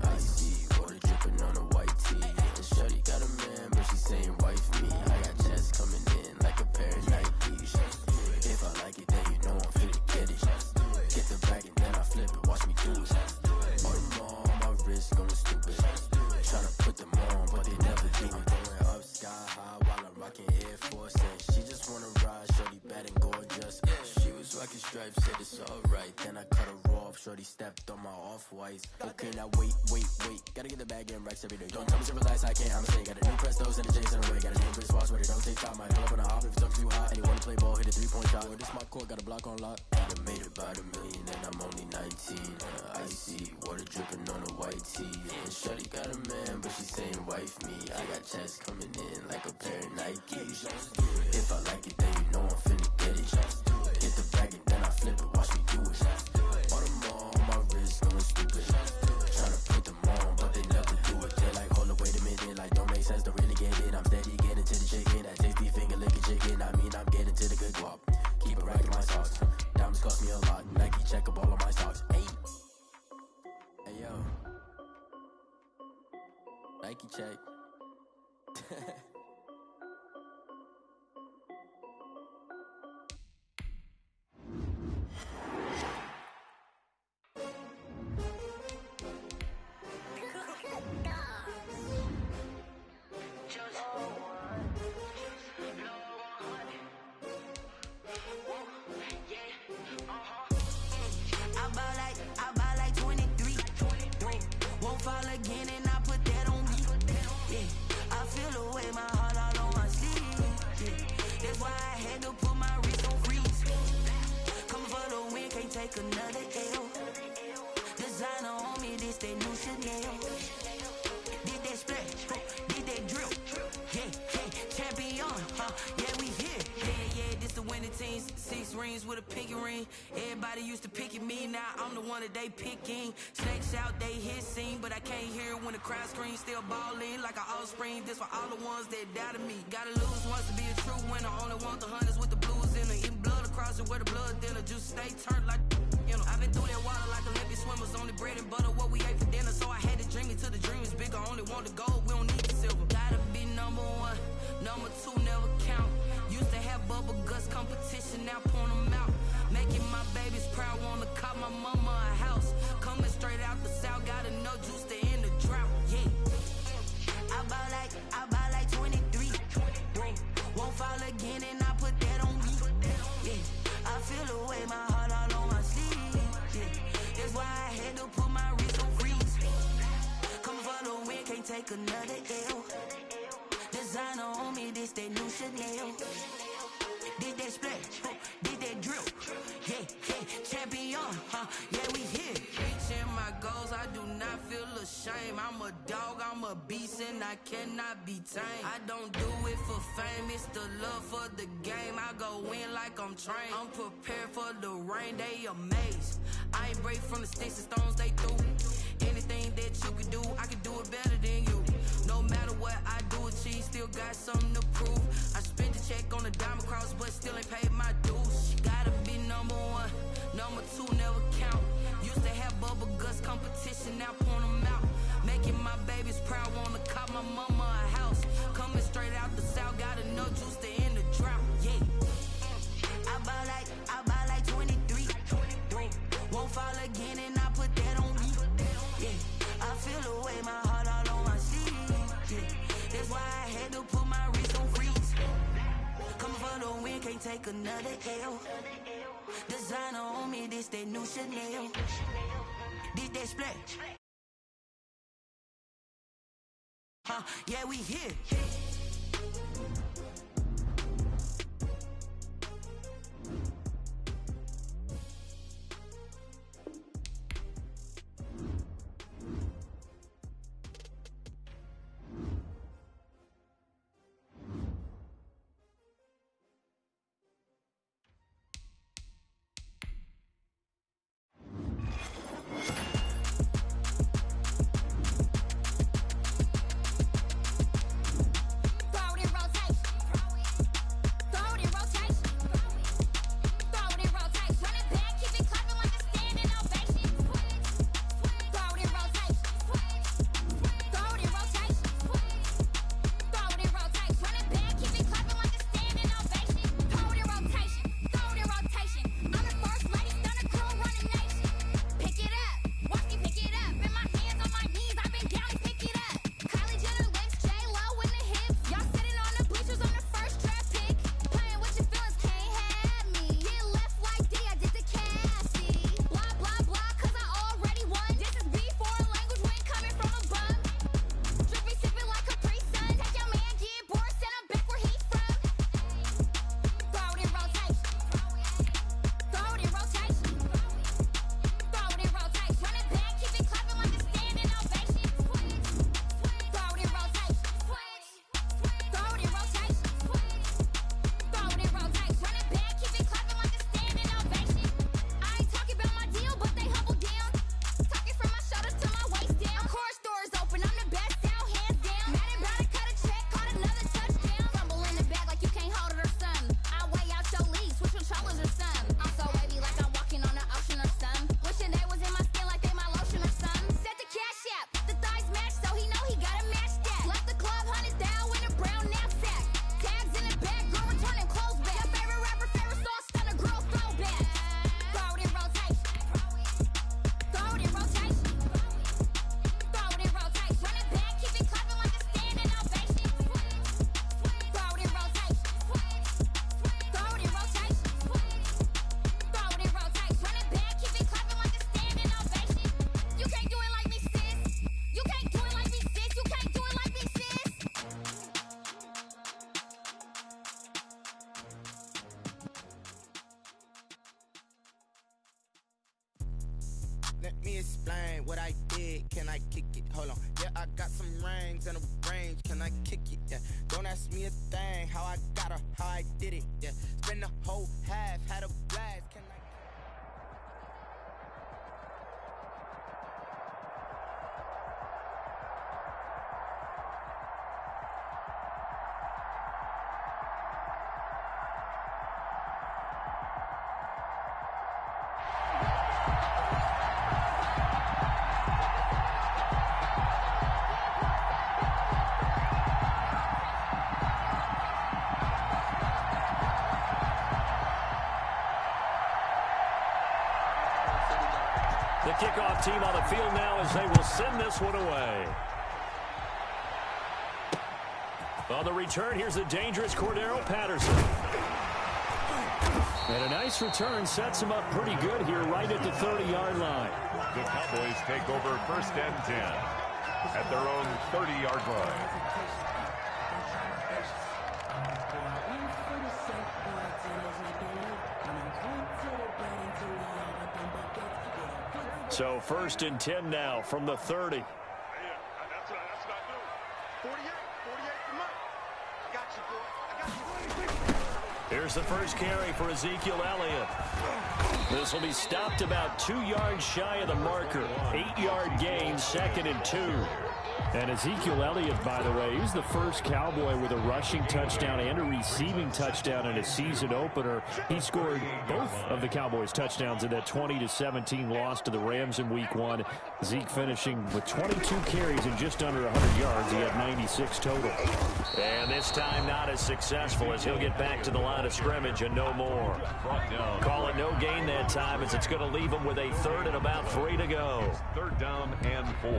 I see water dripping on a white tee. And shorty got a man, but she saying wife me. I got checks coming in like a pair of Nikes. If I like it, then you know I'm finna get it. Get the bag and then I flip it, watch me do it. All the more on my wrist going stupid. Tryna put them on, but they never do it. Going up sky high while I'm rocking Air Force. And she just wanna ride, shorty bad and gorgeous. She was rocking stripes, said it's alright. Then I cut her off, shorty stepped on my off-whites. Okay, now wait. Gotta get the bag and racks every day. Don't tell me to relax, I can't, I'ma say. Got a new Prestos and a J's in the way. Got a new Chris Foss, but it don't take time. Might pull up on a hop if it's up too hot. And you wanna play ball, hit a 3-point shot. Or this my court, got a block on lock. I done made about $1 million and I'm only 19. Icy, water dripping on a white tee. And shorty got a man, but she saying wife me. I got checks coming in like a pair of Nikes. If I like it, then you know I'm finna get it. Get the bag and then I flip it, watch me do it. All the more on my wrist going stupid. Tryna put them on, but they never do it. They're like, hold up, wait a minute, like don't make sense to really get it. I'm steady getting to the chicken, that tasty finger licking chicken. I mean, I'm getting to the good guap. Keep a rack in my socks. Diamonds cost me a lot. Nike check up all of my socks. Hey yo, Nike check. I buy like 23. Won't fall again and I put that on me. Yeah, I feel the way my heart all on my sleeve. Yeah, that's why I had to put my wrist on freeze. Coming for the win, can't take another L. Designer on me, this that new Chanel. Did that splash, did that drill. Yeah, champion, yeah, we here. Yeah, this the winning team. 6 rings with a pinky ring. Everybody used to pick at me, now I'm the one that they picking. Snakes out, they hit scene, but I can't hear it when the crowd screams. Still balling like an offspring. This for all the ones that doubted me. Gotta lose once to be a true winner. Only want the hunters with the blues in it. Eating blood across it where the blood thinner. Just stay turned like, you know. I've been through that water like Olympic swimmers. Only bread and butter what we ate for dinner. So I had to dream it till the dream is bigger. Only want the gold, we don't need the silver. Gotta be number 1, number 2 never count. Used to have bubble guts competition, now point them out. Making my babies proud, wanna call my mama a house. Coming straight out the south, gotta know juice to end the drought. Yeah, I buy like 23. Won't fall again and I put that on me. Yeah, I feel the way my heart all on my sleeve. Yeah, that's why I had to put my wrist on freeze. Coming for the win, can't take another L. Designer on me, this that new Chanel. Did that splash, did that drill. Yeah, champion, yeah, we here. Reaching my goals, I do not feel ashamed. I'm a dog, I'm a beast, and I cannot be tamed. I don't do it for fame, it's the love for the game. I go in like I'm trained. I'm prepared for the rain, they amazed. I ain't break from the sticks and stones they threw. Anything that you can do, I can do it better than you. No matter what take another L. Designer on me, this that new Chanel. This that splat. Yeah, we here. Let me explain what I did. Can I kick it? Hold on. Yeah, I got some rings and a range. Can I kick it? Yeah. Don't ask me a thing. How I got her, how I did it. Yeah. Spend the whole half, had a blast. Can I? The kickoff team on the field now as they will send this one away. On the return, here's the dangerous Cordero Patterson. And a nice return sets him up pretty good here right at the 30-yard line. The Cowboys take over 1st and 10 at their own 30-yard line. So 1st and 10 now from the 30. Here's the first carry for Ezekiel Elliott. This will be stopped about 2 yards shy of the marker. 8-yard gain, 2nd and 2. And Ezekiel Elliott, by the way, he's the first Cowboy with a rushing touchdown and a receiving touchdown in a season opener. He scored both of the Cowboys' touchdowns in that 20-17 loss to the Rams in Week 1. Zeke finishing with 22 carries and just under 100 yards. He had 96 total. And this time not as successful as he'll get back to the line of scrimmage and no more. Call it no gain that time as it's going to leave him with a 3rd and about 3 to go. 3rd down and 4.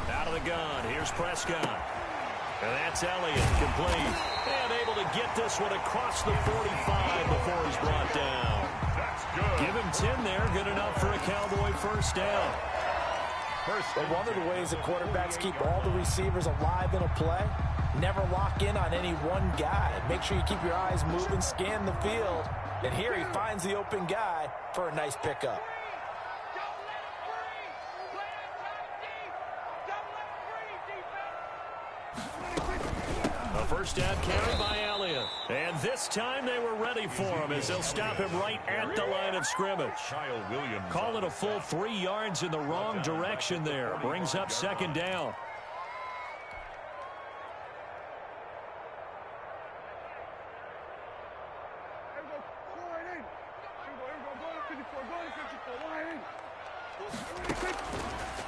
Out of the gun, here's Prescott. And that's Elliott, complete. And able to get this one across the 45 before he's brought down. That's good. Give him 10 there, good enough for a Cowboy first down. But one of the ways that quarterbacks keep all the receivers alive in a play, never lock in on any one guy. Make sure you keep your eyes moving, scan the field. And here he finds the open guy for a nice pickup. A first down carry by Elliott. And this time they were ready for him as they'll stop him right at the line of scrimmage. Kyle Williams. Call it a full 3 yards in the wrong direction there. Brings up second down.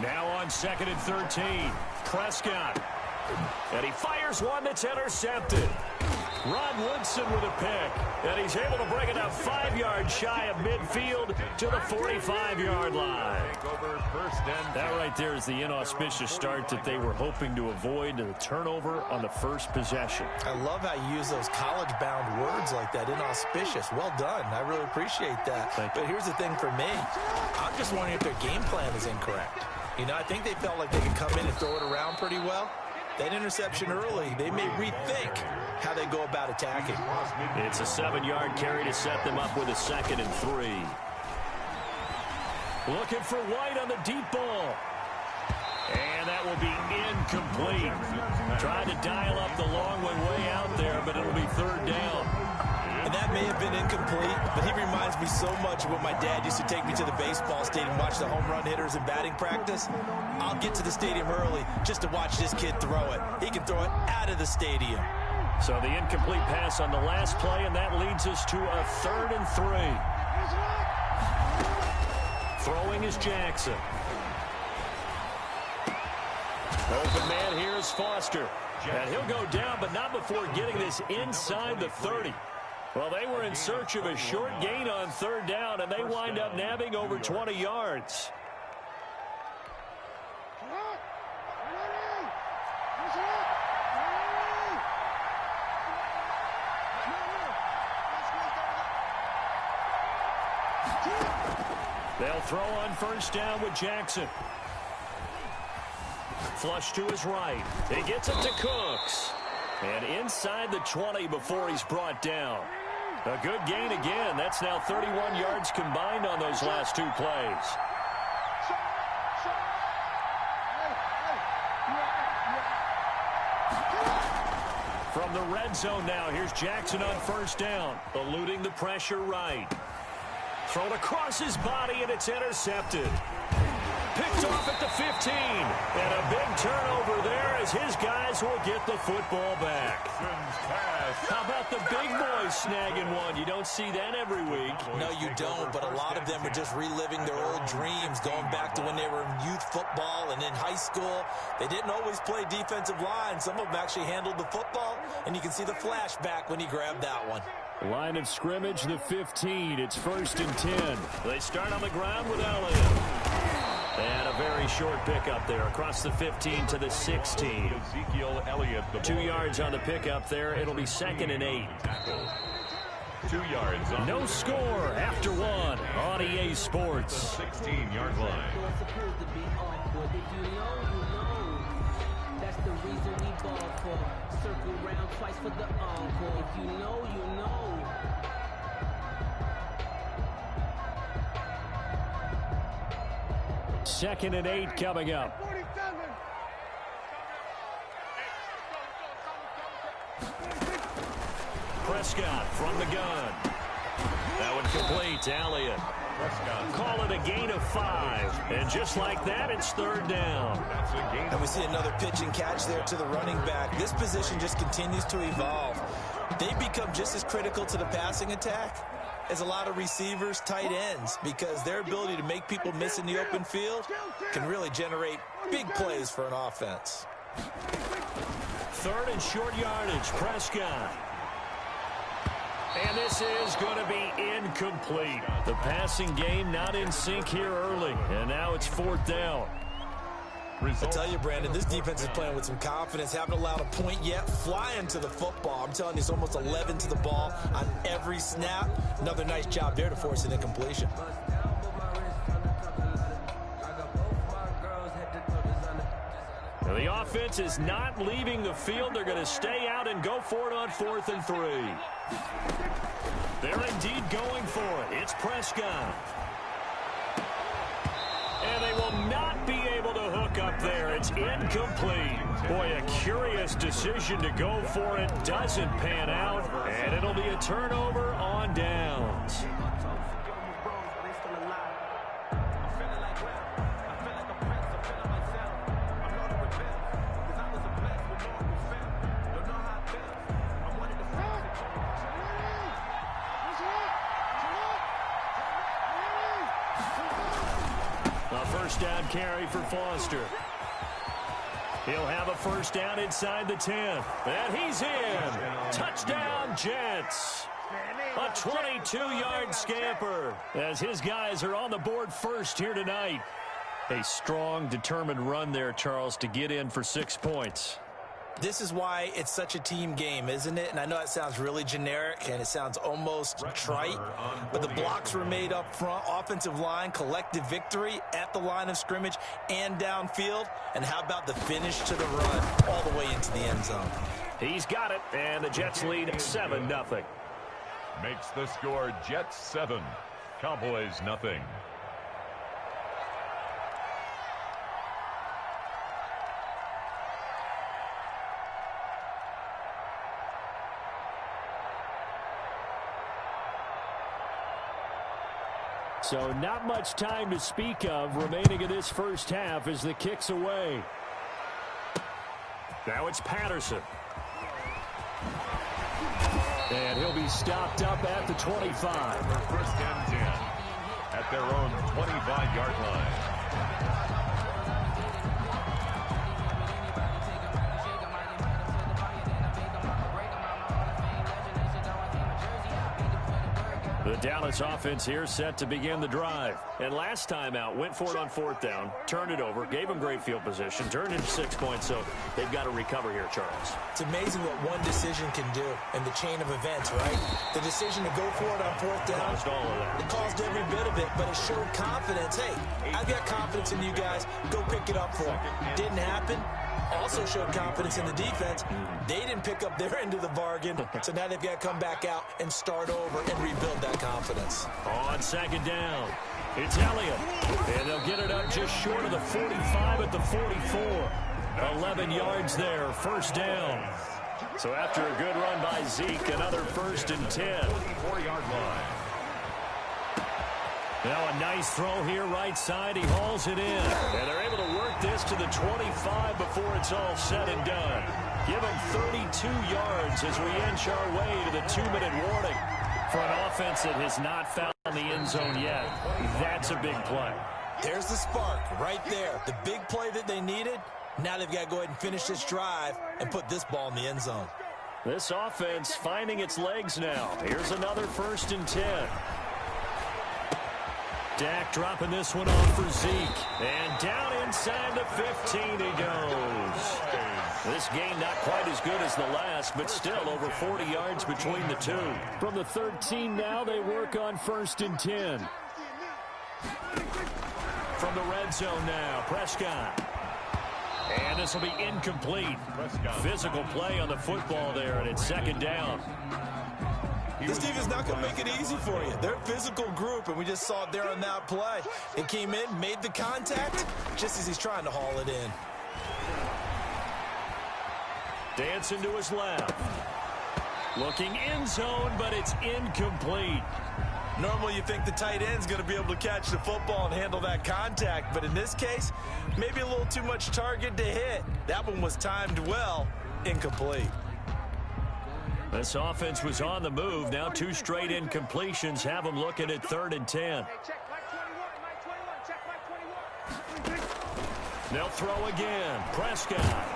Now on second and 13. Prescott. And he fires one that's intercepted. Rod Woodson with a pick. And he's able to bring it up 5 yards shy of midfield to the 45-yard line. That right there is the inauspicious start that they were hoping to avoid, the turnover on the first possession. I love how you use those college-bound words like that, inauspicious. Well done. I really appreciate that. But here's the thing for me. I'm just wondering if their game plan is incorrect. You know, I think they felt like they could come in and throw it around pretty well. That interception early, they may rethink how they go about attacking. It's a 7-yard carry to set them up with a second and 3. Looking for White on the deep ball. And that will be incomplete. Tried to dial up the long one way out there, but it'll be third down. And that may have been incomplete, but he reminds me so much of when my dad used to take me to the baseball stadium, watch the home run hitters in batting practice. I'll get to the stadium early just to watch this kid throw it. He can throw it out of the stadium. So the incomplete pass on the last play, and that leads us to a third and 3. Throwing is Jackson. Open man here is Foster. And he'll go down, but not before getting this inside the 30. Well, they were in search of a short gain on third down, and they wind up nabbing over 20 yards. They'll throw on first down with Jackson. Flush to his right. He gets it to Cooks. And inside the 20 before he's brought down. A good gain again. That's now 31 yards combined on those last 2 plays. From the red zone now, here's Jackson on first down. Eluding the pressure right. Thrown across his body, and it's intercepted. Picked off at the 15. And a big turnover there as his guys will get the football back. How about the big boys snagging one? You don't see that every week. No, you don't, but a lot of them are just reliving their old dreams, going back to when they were in youth football and in high school. They didn't always play defensive line. Some of them actually handled the football, and you can see the flashback when he grabbed that one. Line of scrimmage, the 15. It's first and 10. They start on the ground with Elliott. And a very short pickup there across the 15 to the 16. Ezekiel Elliott. 2 yards on the pickup there. It'll be second and 8. 2 yards. No score after 1 on EA Sports. 16-yard line. That's the reason we ball for. Circle round twice for the encore. If you know, you know. Second and 8 coming up. Prescott from the gun. That one complete to Elliott. Call it a gain of 5. And just like that, it's third down. And we see another pitch and catch there to the running back. This position just continues to evolve. They become just as critical to the passing attack as a lot of receivers, tight ends, because their ability to make people miss in the open field can really generate big plays for an offense. Third and short yardage, Prescott. And this is going to be incomplete. The passing game not in sync here early. And now it's 4th down. I tell you, Brandon, this defense is playing with some confidence. Haven't allowed a point yet. Flying to the football. I'm telling you, it's almost 11 to the ball on every snap. Another nice job there to force an incompletion. Now the offense is not leaving the field. They're going to stay out and go for it on 4th and 3. They're indeed going for it. It's Prescott. And they will not be able to hook up there. It's incomplete. Boy, a curious decision to go for it. Doesn't pan out. And it'll be a turnover on downs. First down carry for Foster. He'll have a first down inside the 10. And he's in. Touchdown, Jets. A 22-yard scamper as his guys are on the board first here tonight. A strong, determined run there, Charles, to get in for 6 points. This is why it's such a team game, isn't it? And I know it sounds really generic and it sounds almost trite, but the blocks were made up front. Offensive line, collective victory at the line of scrimmage and downfield. And how about the finish to the run all the way into the end zone? He's got it, and the Jets lead 7-0. Makes the score Jets 7, Cowboys nothing. So not much time to speak of remaining in this first half as the kick's away. Now it's Patterson. And he'll be stopped up at the 25. First and 10 at their own 25-yard line. The Dallas offense here set to begin the drive. And last time out, went for it on 4th down, turned it over, gave them great field position, turned into 6 points, so they've got to recover here, Charles. It's amazing what one decision can do in the chain of events, right? The decision to go for it on 4th down. Caused all of that. It caused every bit of it, but it showed confidence. Hey, I've got confidence in you guys. Go pick it up for them. Didn't happen. Also showed confidence in the defense. They didn't pick up their end of the bargain, so now they've got to come back out and start over and rebuild that confidence. On 2nd down, it's Elliott. And they'll get it up just short of the 45 at the 44. 11 yards there, first down. So after a good run by Zeke, another 1st and 10. 4-yard line. Now a nice throw here right side. He hauls it in. And they're able to work this to the 25 before it's all said and done. Give them 32 yards as we inch our way to the 2-minute warning. For an offense that has not found the end zone yet, that's a big play. There's the spark right there. The big play that they needed. Now they've got to go ahead and finish this drive and put this ball in the end zone. This offense finding its legs now. Here's another 1st and 10. Dak dropping this one off for Zeke. And down inside the 15 he goes. This game not quite as good as the last, but still over 40 yards between the two. From the 13 now, they work on 1st and 10. From the red zone now, Prescott. And this will be incomplete. Physical play on the football there, and it's 2nd down. This defense is not going to make it easy for you. They're a physical group, and we just saw it there on that play. It came in, made the contact, just as he's trying to haul it in. Dancing to his left. Looking end zone, but it's incomplete. Normally you think the tight end's going to be able to catch the football and handle that contact, but in this case, maybe a little too much target to hit. That one was timed well, incomplete. This offense was on the move. Now 2 straight incompletions have them looking at 3rd and 10. They'll throw again. Prescott.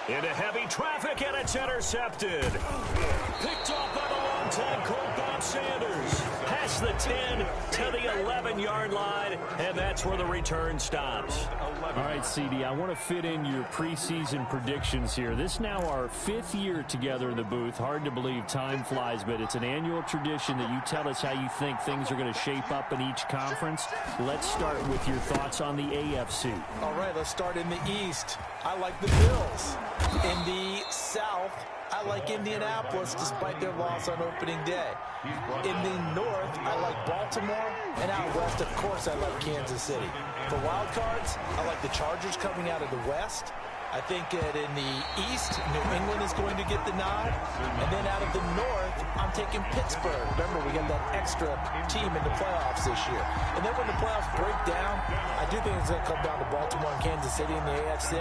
Into heavy traffic, and it's intercepted. Picked off by the time, Colt Bob Sanders. Past the 10 to the 11-yard line, and that's where the return stops. All right, CD, I want to fit in your preseason predictions here. This is now our 5th year together in the booth. Hard to believe time flies, but it's an annual tradition that you tell us how you think things are going to shape up in each conference. Let's start with your thoughts on the AFC. All right, let's start in the East. I like the Bills. In the South, I like Indianapolis despite their loss on opening day. In the North, I like Baltimore. And out West, of course, I like Kansas City. For wild cards, I like the Chargers coming out of the West. I think that in the East, New England is going to get the nod. And then out of the North, I'm taking Pittsburgh. Remember, we got that extra team in the playoffs this year. And then when the playoffs break down, I do think it's going to come down to Baltimore and Kansas City in the AFC.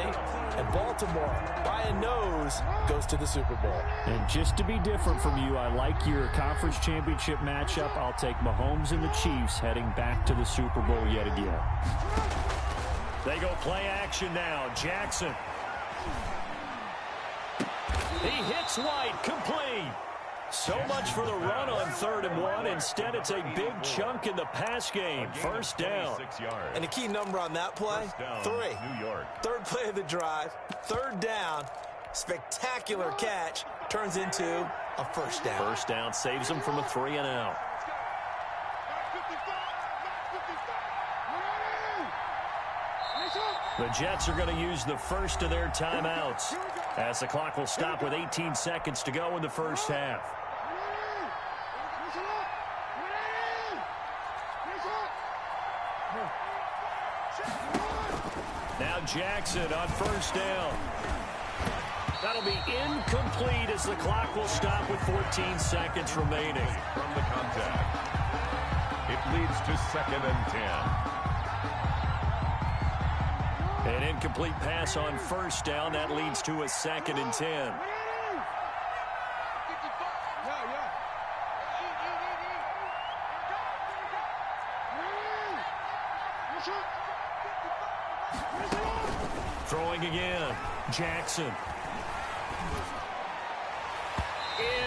And Baltimore, by a nose, goes to the Super Bowl. And just to be different from you, I like your conference championship matchup. I'll take Mahomes and the Chiefs heading back to the Super Bowl yet again. They go play action now. Jackson. He hits White, complete. So much for the run on 3rd and 1. Instead, it's a big chunk in the pass game. First down. And the key number on that play, 3. New York. Third play of the drive, 3rd down, spectacular catch, turns into a first down. First down saves them from a 3 and out. The Jets are going to use the first of their timeouts as the clock will stop with 18 seconds to go in the first half. Now Jackson on first down. That'll be incomplete as the clock will stop with 14 seconds remaining. From the contact, it leads to 2nd and 10. An incomplete pass on first down. That leads to a 2nd and 10. Throwing again. Jackson.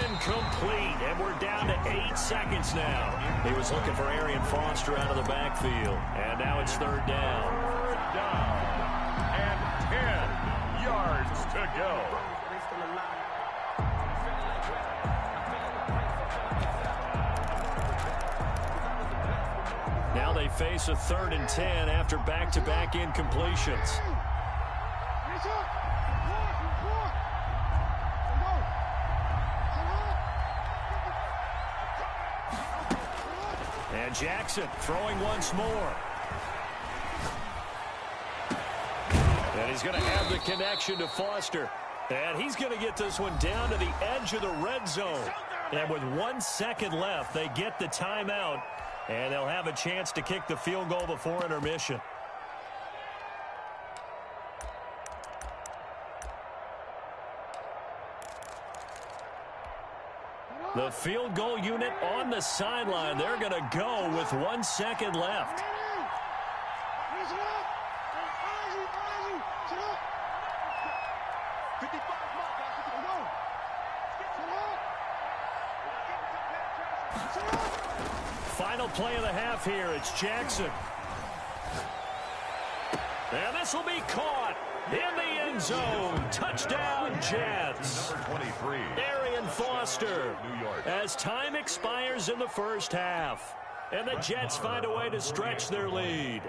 Incomplete. And we're down to 8 seconds now. He was looking for Arian Foster out of the backfield. And now it's 3rd down. 3rd down. And 10 yards to go. Now they face a 3rd and 10 after back-to-back incompletions. And Jackson throwing once more. And he's going to have the connection to Foster. And he's going to get this one down to the edge of the red zone. And with 1 second left, they get the timeout. And they'll have a chance to kick the field goal before intermission. The field goal unit on the sideline. They're going to go with 1 second left. Final play of the half here. It's Jackson. And this will be caught in the end zone. Touchdown, Jets. Number 23. Arian Foster. New York. As time expires in the first half. And the Jets find a way to stretch their lead.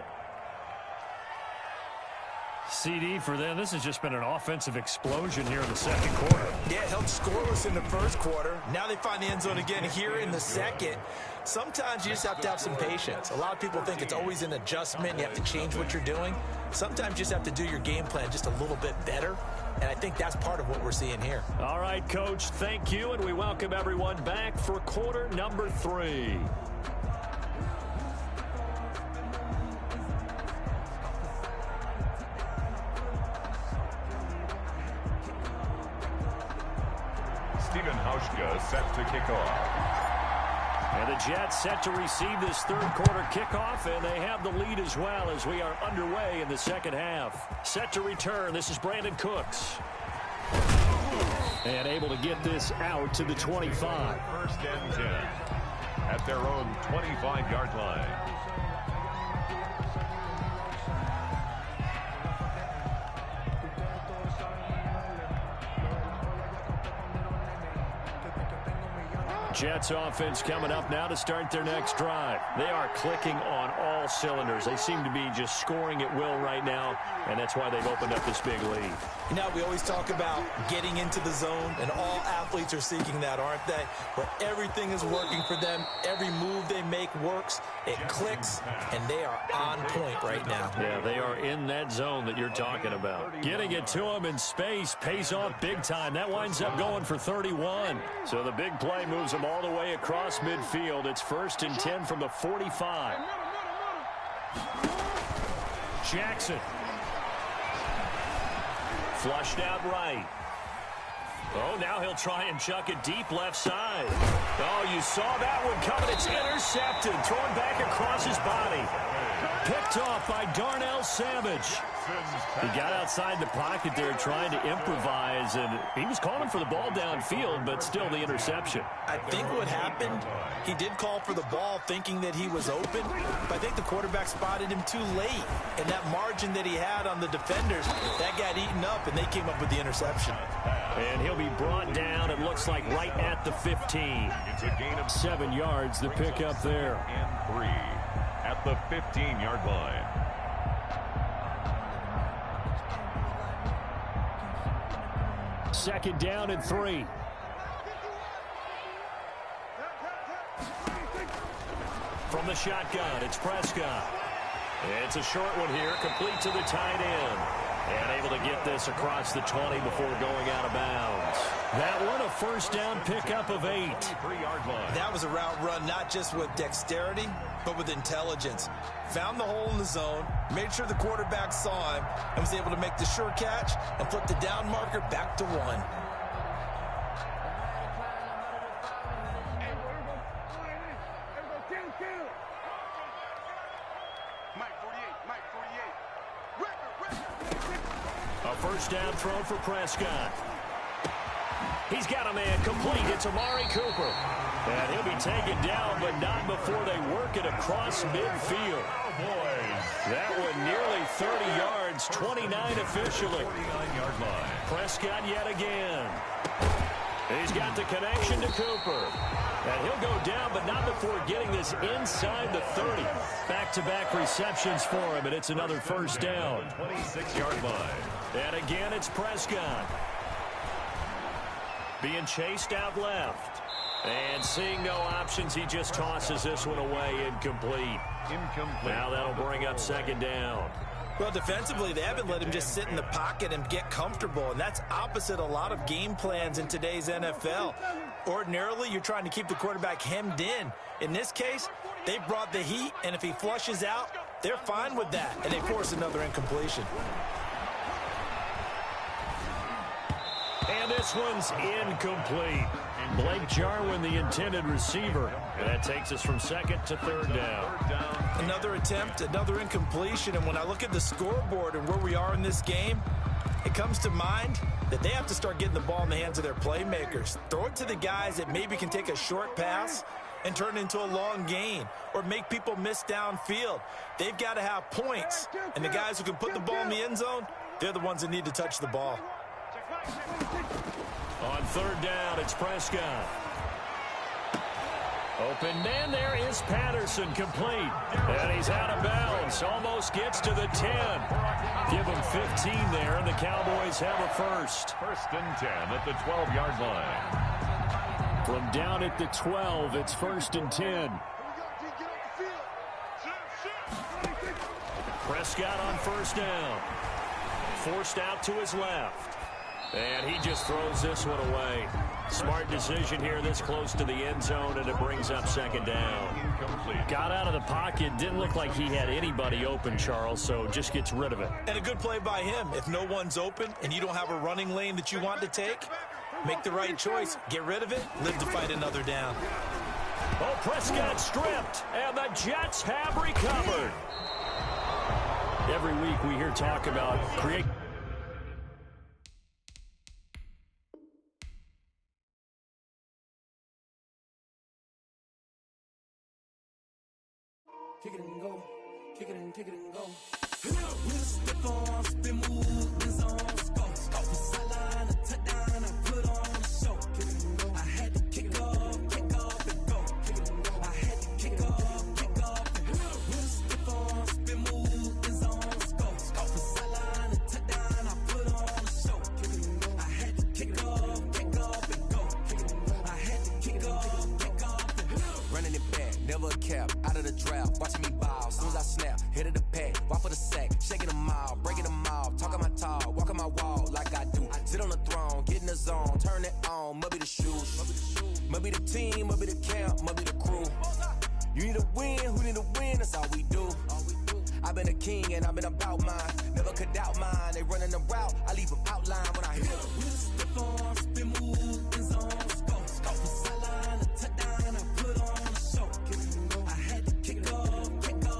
CD, for them, this has just been an offensive explosion here in the second quarter. Yeah, held scoreless in the first quarter. Now they find the end zone again here in the second. Sometimes you just have to have some patience. A lot of people think it's always an adjustment. You have to change what you're doing. Sometimes you just have to do your game plan just a little bit better. And I think that's part of what we're seeing here. All right, Coach, thank you. And we welcome everyone back for quarter number 3. Steven Hauschka set to kick off. And the Jets set to receive this third quarter kickoff, and they have the lead as well as we are underway in the second half. Set to return, this is Brandon Cooks. And able to get this out to the 25. First and 10 at their own 25-yard line. Jets offense coming up now to start their next drive. They are clicking on all cylinders. They seem to be just scoring at will right now, and that's why they've opened up this big lead. Now, we always talk about getting into the zone, and all athletes are seeking that, aren't they? Where everything is working for them. Every move they make works. It clicks, and they are on point right now. Yeah, they are in that zone that you're talking about. Getting it to them in space pays off big time. That winds up going for 31. So the big play moves them all the way across midfield. It's first and 10 from the 45. Jackson. Flushed out right. Oh, now he'll try and chuck it deep left side. Oh, you saw that one coming. It's intercepted. Thrown back across his body. Picked off by Darnell Savage. He got outside the pocket there trying to improvise, and he was calling for the ball downfield, but still the interception. I think what happened, he did call for the ball thinking that he was open, but I think the quarterback spotted him too late, and that margin that he had on the defenders, that got eaten up, and they came up with the interception. And he'll be brought down, it looks like, right at the 15. It's a gain of 7 yards, the pickup there. And 3 at the 15-yard line. Second down and 3. From the shotgun, it's Prescott. It's a short one here, complete to the tight end. And able to get this across the 20 before going out of bounds. That one, a first down pickup of 8. That was a route run not just with dexterity, but with intelligence. Found the hole in the zone, made sure the quarterback saw him, and was able to make the sure catch and flip the down marker back to 1. A first down throw for Prescott. He's got a man complete. It's Amari Cooper. And he'll be taken down, but not before they work it across midfield. That one nearly 30 yards, 29 officially. 49-yard line. Prescott yet again. He's got the connection to Cooper. And he'll go down, but not before getting this inside the 30. Back-to-back receptions for him, and it's another first down. 26-yard line. And again, it's Prescott. Being chased out left. And seeing no options, he just tosses this one away, incomplete. Now that'll bring up second down. Well, defensively, they haven't let him just sit in the pocket and get comfortable, and that's opposite a lot of game plans in today's NFL. Ordinarily, you're trying to keep the quarterback hemmed in. In this case, they brought the heat, and if he flushes out, they're fine with that, and they force another incompletion. And this one's incomplete. Blake Jarwin, the intended receiver. And that takes us from second to third down. Another attempt, another incompletion. And when I look at the scoreboard and where we are in this game, it comes to mind that they have to start getting the ball in the hands of their playmakers. Throw it to the guys that maybe can take a short pass and turn it into a long gain or make people miss downfield. They've got to have points. And the guys who can put the ball in the end zone, they're the ones that need to touch the ball. On third down, it's Prescott. Open man, there is Patterson, complete. And he's out of bounds, almost gets to the 10. Give him 15 there, and the Cowboys have a first. First and 10 at the 12-yard line. From down at the 12, it's first and 10. Prescott on first down. Forced out to his left. And he just throws this one away. Smart decision here this close to the end zone, and it brings up second down. Got out of the pocket. Didn't look like he had anybody open, Charles, so just gets rid of it. And a good play by him. If no one's open and you don't have a running lane that you want to take, make the right choice. Get rid of it. Live to fight another down. Oh, Prescott stripped, and the Jets have recovered. Every week we hear talk about kick it and go. With a stiff arm, spin move, and zone, scope. Off the sideline, a touchdown, I put on a show. I had to kick off and go. I had to kick off and go. With a stiff arm, spin move, and zone, scope. Off the sideline, a touchdown, I put on a show. I had to kick off and go. I had to kick off and go. Running it back, never a cap, out of the draft, watching me ball. Soon as I snap, hit of the pack, walk for the sack, shaking them all, breaking them all, talking my talk, walking my wall like I do. Sit on the throne, get in the zone, turn it on, must be the shoes, must be the team, must be the camp, must be the crew. You need a win, who need a win, that's all we do. I've been a king and I've been about mine, never could doubt mine. They running the route, I leave them outline when I hit them. With a stiff arm, spin move, and zone, scope. Off the sideline, a touchdown, I put on a show. I had to kick off and go.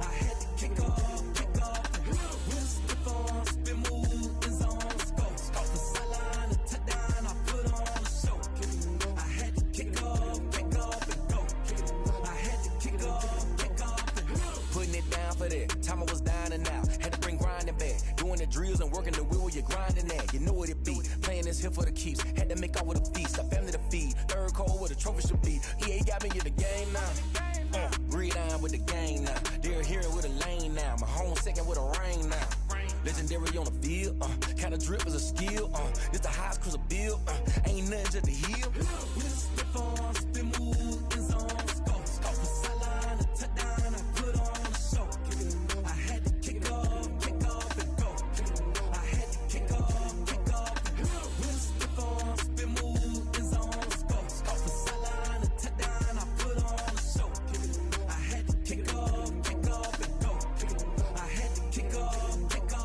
I had to kick off and go. With a stiff arm, spin move, and zone, scope. Off the sideline, a touchdown, I put on a show. I had to kick off and go. I had to kick off and go. Putting it down for that, time I was down and out. Had to bring grinding back, doing the drills and working the wheel where you're grinding at. You know what it be, playing this here for the keeps. Had to make off with a feast, a family to feed. Third cold where the trophy should be. EA got me in the game now. Breathe down with the game now. They're here with a lane now. My home second with a rain now. Legendary on the field, kinda drip is a skill. This the highest cruiser bill, ain't nothing just to heal. With a stiff arm, spin move, and zone, scope. Off the sideline, a touchdown, I put on a show. I had to kick off and go. I had to kick off and go. With a stiff arm, spin move, and zone, scope. Off the sideline, a touchdown, I put on a show. I had to kick off and go. I had to kick off and go.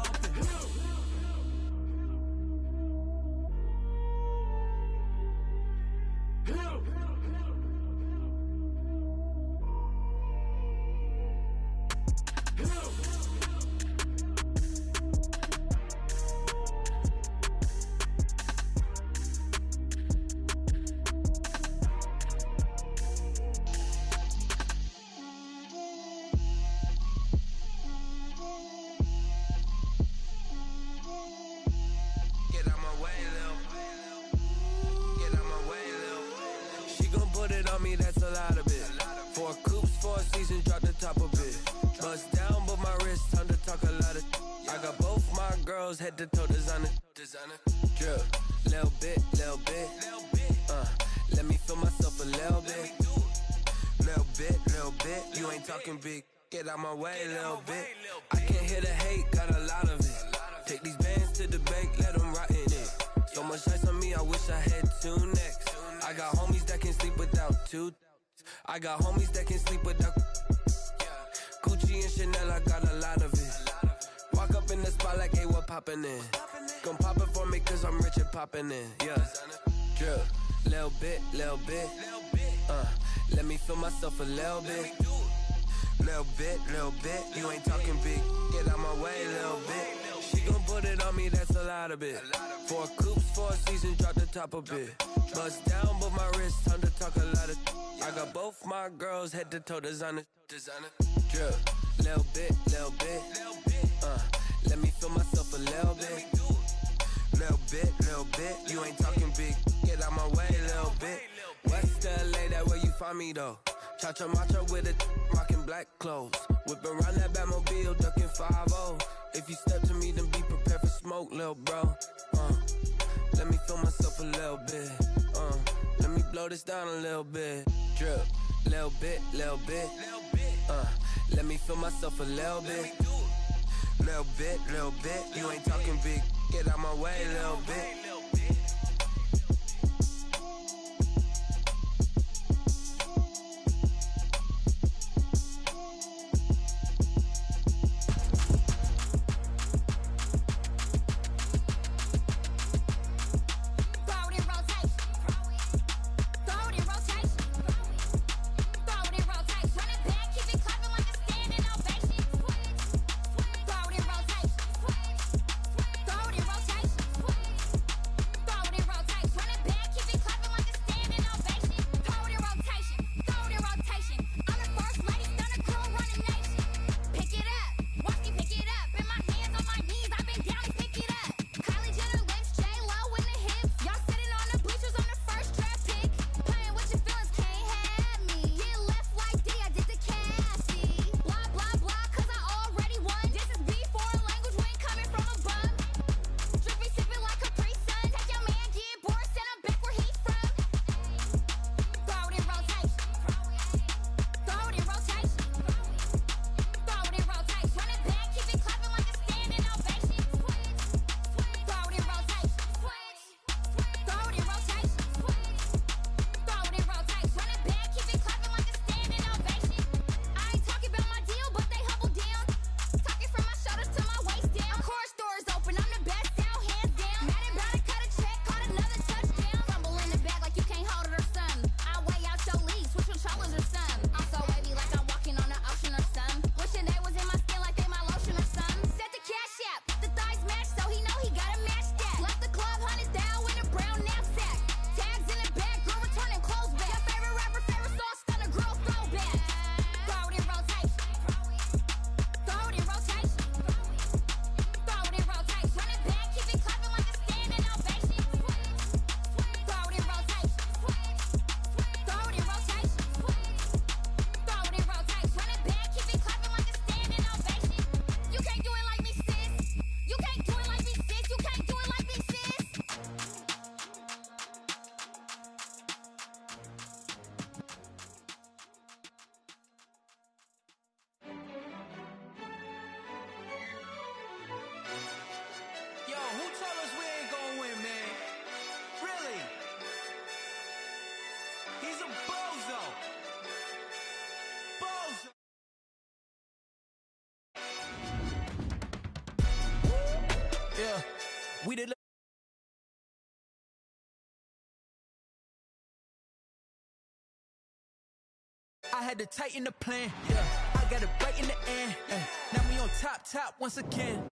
Get out my way, Lil. Get out my way, Lil. She gon' put it on me, that's a lot of it. 4 coops, 4 seasons, drop the top a bit. Bust down, but my wrist, time to talk a lot of. I got both my girls head to toe designer. Drip, little bit. Let me feel myself a little bit. Little bit. You ain't talking big. Get out my way, little bit. I can't hear the hate, got a lot of it. Take these bands to the bank, let them rot in it. So much ice on me, I wish I had 2 necks. I got homies that can sleep without 2. I got homies that can sleep without Gucci and Chanel, I got a lot of it. Walk up in the spot like, hey, what poppin' in? Gon' pop it for me cause I'm rich and poppin' in, yeah. Drip, little bit. Let me feel myself a little bit. Little bit. You ain't talking big. Get out my way, little bit. She gon' put it on me, that's a lot of it. 4 coops, 4 seasons, drop the top a bit. Bust down, but my wrist, time to talk a lot of. I got both my girls head to toe designer. Drip, little bit. Let me feel myself a little bit. Little bit. You ain't talking big. Get out my way, little bit. West LA, that where you find me though. Cha-cha macha with a rockin' black clothes. Whip around that Batmobile, ducking 5-0. If you step to me, then be prepared for smoke, lil' bro. Let me feel myself a little bit. Let me blow this down a little bit. Drip, little bit. Let me feel myself a little bit. Little bit. You ain't talking big. Get out my way, little bit. We did. I had to tighten the plan. Yeah, I got it right in the end. Now we on top once again.